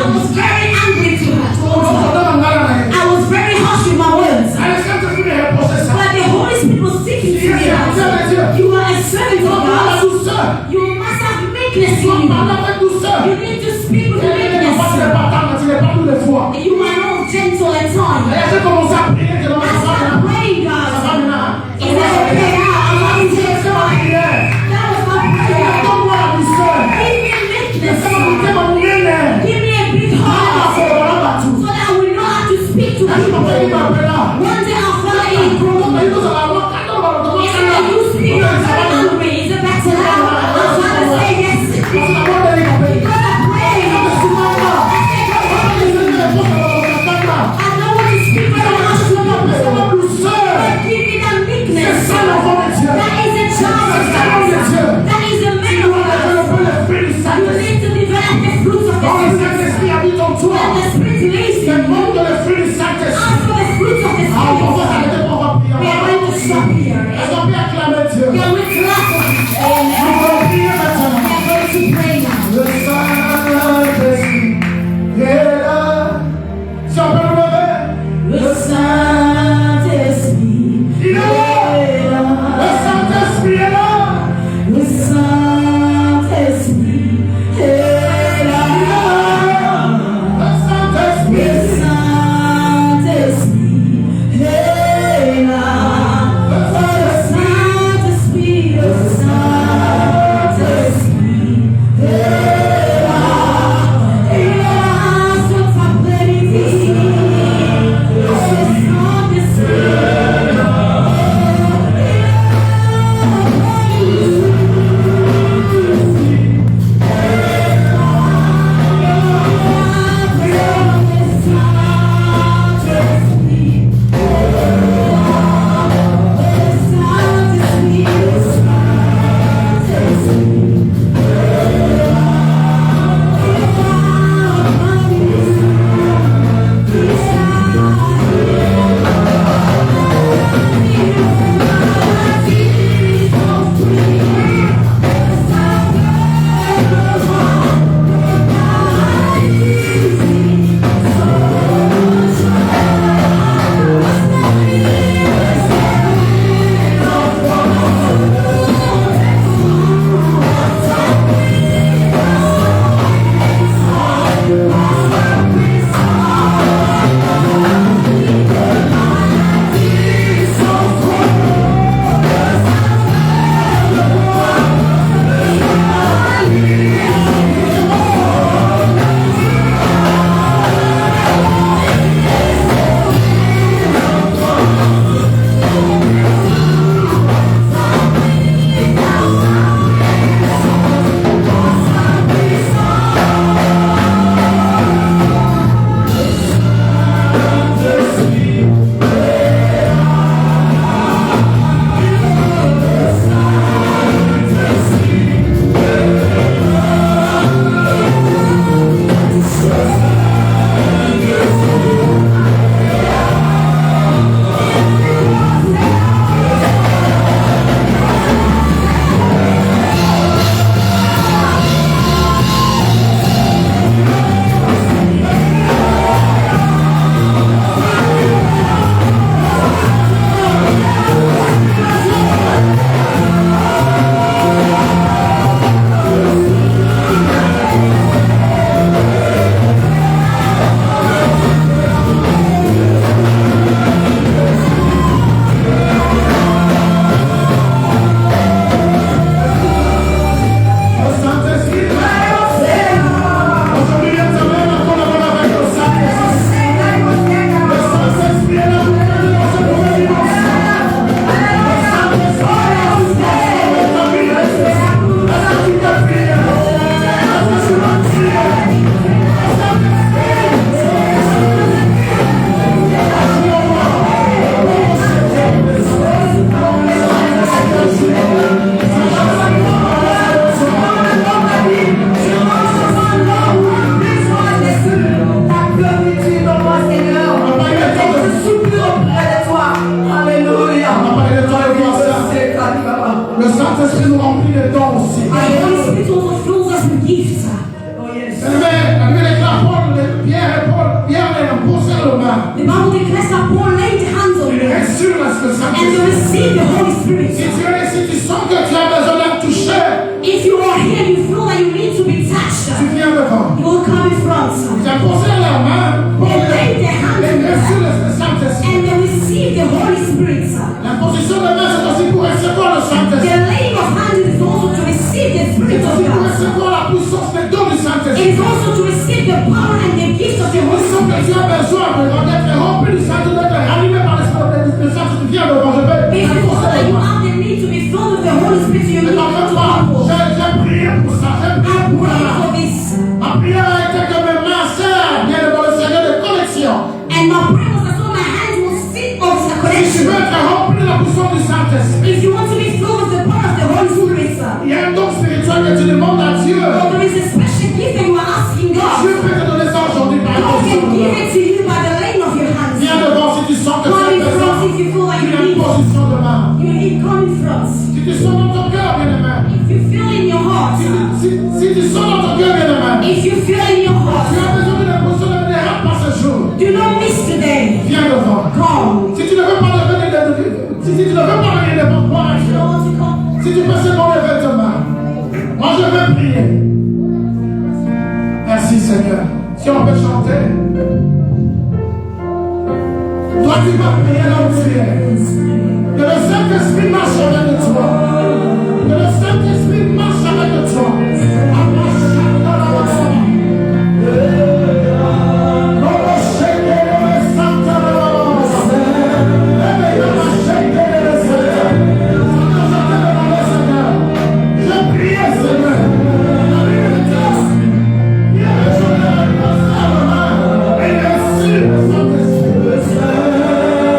was very angry to her. I was very harsh with my words. But the Holy Spirit was speaking to me. You are a servant of God. You must have meekness in you. You need to speak with meekness. You are not gentle at times. As I pray, God, is that okay now? I'm not intense. That was my prayer. Give me meekness. Give me a big heart so that I will know how to speak to people. One day I'll follow you. He said, you speak, you're very angry. Is it better now? I'm trying to say yes. Because I pray. I don't want to speak when I'm pray. Est-ce qu'on peut acclamer Dieu? Can we clap for him? Nous allons prier We maintenant. are going to pray now. Le Saint-Esprit est là. Si on peut nous lever. Le Saint-Esprit Il est là. est là. Le Saint-Esprit est là. Le Saint-Esprit est là. Le Saint-Esprit. Le Saint-Esprit est là. Le Saint-Esprit, le Saint-Esprit est là. Il est là cet après-midi. Le Saint-Esprit est là. Le Saint-Esprit nous remplit de dons aussi. The Holy Spirit also fills us with gifts. Pierre les a posé le main. The Bible declares that Paul laid hands on Il them reçut le and they Saint-Esprit. received the Holy Spirit. Si tu es ici, tu sens que tu as besoin d'être touché, If you are here, you feel that you need to be touched. tu viens devant. You will come in front. Ils ont posé la main pour They laid their hands on reçu them le Saint-Esprit. and they received the Holy Spirit. La position de main, c'est aussi pour recevoir le The Saint-Esprit. laying of hands is also to receive the Spirit C'est of aussi pour God. recevoir la puissance des dons du It Saint-Esprit. is also to receive the power and the gifts of the Tu Holy sens que Spirit. tu as besoin d'être rempli du Saint-Esprit, d'être animé par l'Esprit de Saint-Esprit. Viens devant, je vais If you feel that you have the need to be filled with the Holy Spirit, you Mais need en to fait, come forward. j'ai prié pour ça, j'ai prié I pour pray ça. for this. Ma prière a été que mes mains servent bien devant le Seigneur de connexion. And my prayer was that so my hands will sit on the Si tu connection. veux être rempli de la puissance du Saint-Esprit, If you want to be filled with the power of the Holy Spirit, sir, il y a un don spirituel que tu demandes à Dieu. or there is a special gift that you are asking Dieu God. peut te donner ça aujourd'hui par God can exemple. give it to you by the laying of your hands. Viens devant si tu sens que tu Come as in front besoin if you feel like you d'une need. position de main. You need. throats. Si tu sens dans ton cœur, bien-aimé. If you feel in your heart, Si tu sens dans ton cœur, bien-aimé. if you feel in your Tu heart, as besoin d'une impression de ne rate pas ce jour. do not miss today. Viens devant. Come. Si tu ne veux pas lever si tu ne veux pas venir devant toi, You don't want to come? si tu peux seulement lever ta main, moi je vais prier. Merci Seigneur. Si on peut chanter, toi tu vas prier là où tu es. Que le Saint-Esprit marche avec toi. Que le Saint-Esprit marche avec toi.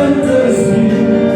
Saint-Esprit,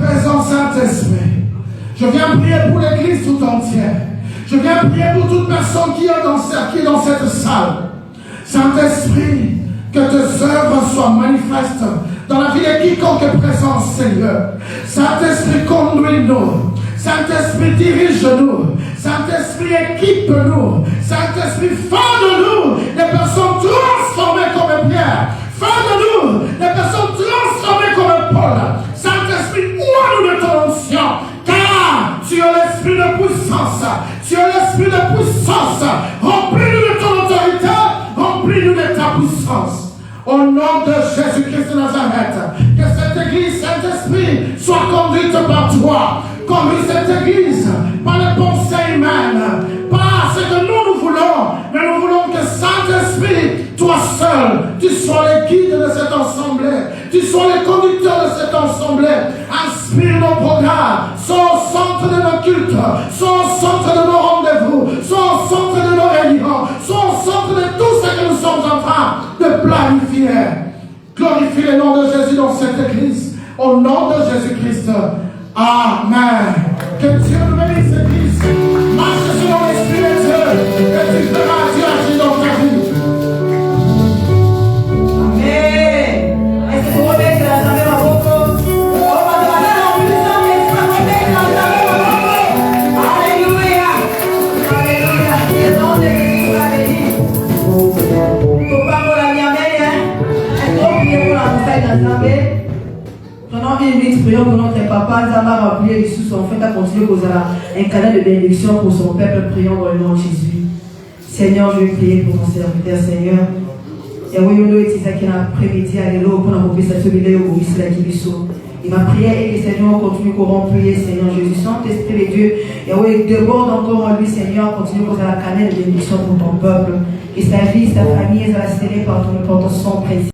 présent, Saint-Esprit. Je viens prier pour l'Église tout entière. Je viens prier pour toute personne qui est dans cette salle. Saint-Esprit, que tes œuvres soient manifestes dans la vie de quiconque est présent, Seigneur. Saint-Esprit, conduis-nous. Saint-Esprit, dirige-nous. Saint-Esprit, équipe-nous. Saint-Esprit, fais de nous des personnes transformées comme Pierre. Fais de nous des personnes transformées comme Paul. Saint-Esprit, ouvre-nous de ton onction. Car tu as l'esprit de puissance. Tu as l'esprit de puissance. Remplis-nous de ton autorité. Remplis-nous de ta puissance. Au nom de Jésus-Christ de Nazareth, que cette église, Saint-Esprit, soit conduite par toi. Conduis cette église par les pensées humaines, pas ce que nous voulons, mais nous voulons que Saint-Esprit, toi seul, tu sois le guide de cette assemblée, tu sois le conducteur de cette assemblée. Inspire nos programmes, sois au centre de nos cultes, sois au centre de nos rendez-vous, sois au centre de nos réunions, sois au centre de tout ce que nous sommes en train de planifier. Glorifie le nom de Jésus dans cette église, au nom de Jésus-Christ. Amen. Que Dieu nous bénisse, Église. Marche selon l'Esprit de Dieu. Et tu feras Dieu agir dans ta vie. Amen. Est-ce que vous remettez la jambe à votre? Alléluia. Alléluia. Le nom de Jésus soit béni. Il ne faut pas qu'on la vienne, hein. Est-ce qu'on prie pour la montagne de la jambe? Pendant une minute, prions pour notre papa. Zama va prier les sous en fait à continuer pour un canal de bénédiction pour son peuple. Prions dans le nom de Jésus. Seigneur, je vais prier pour mon serviteur, Seigneur. Et oui, nous est ça qui a après-midi à l'élo pour la mobilisation de l'élo pour la Kibiso. Il m'a prié et que Seigneur continue à prier, Seigneur Jésus, Saint-Esprit de Dieu. Et oui, déborde encore en lui, Seigneur, continue pour la canal de bénédiction pour ton peuple. Et sa vie, sa famille, elle va se tenir par ton sang précieux.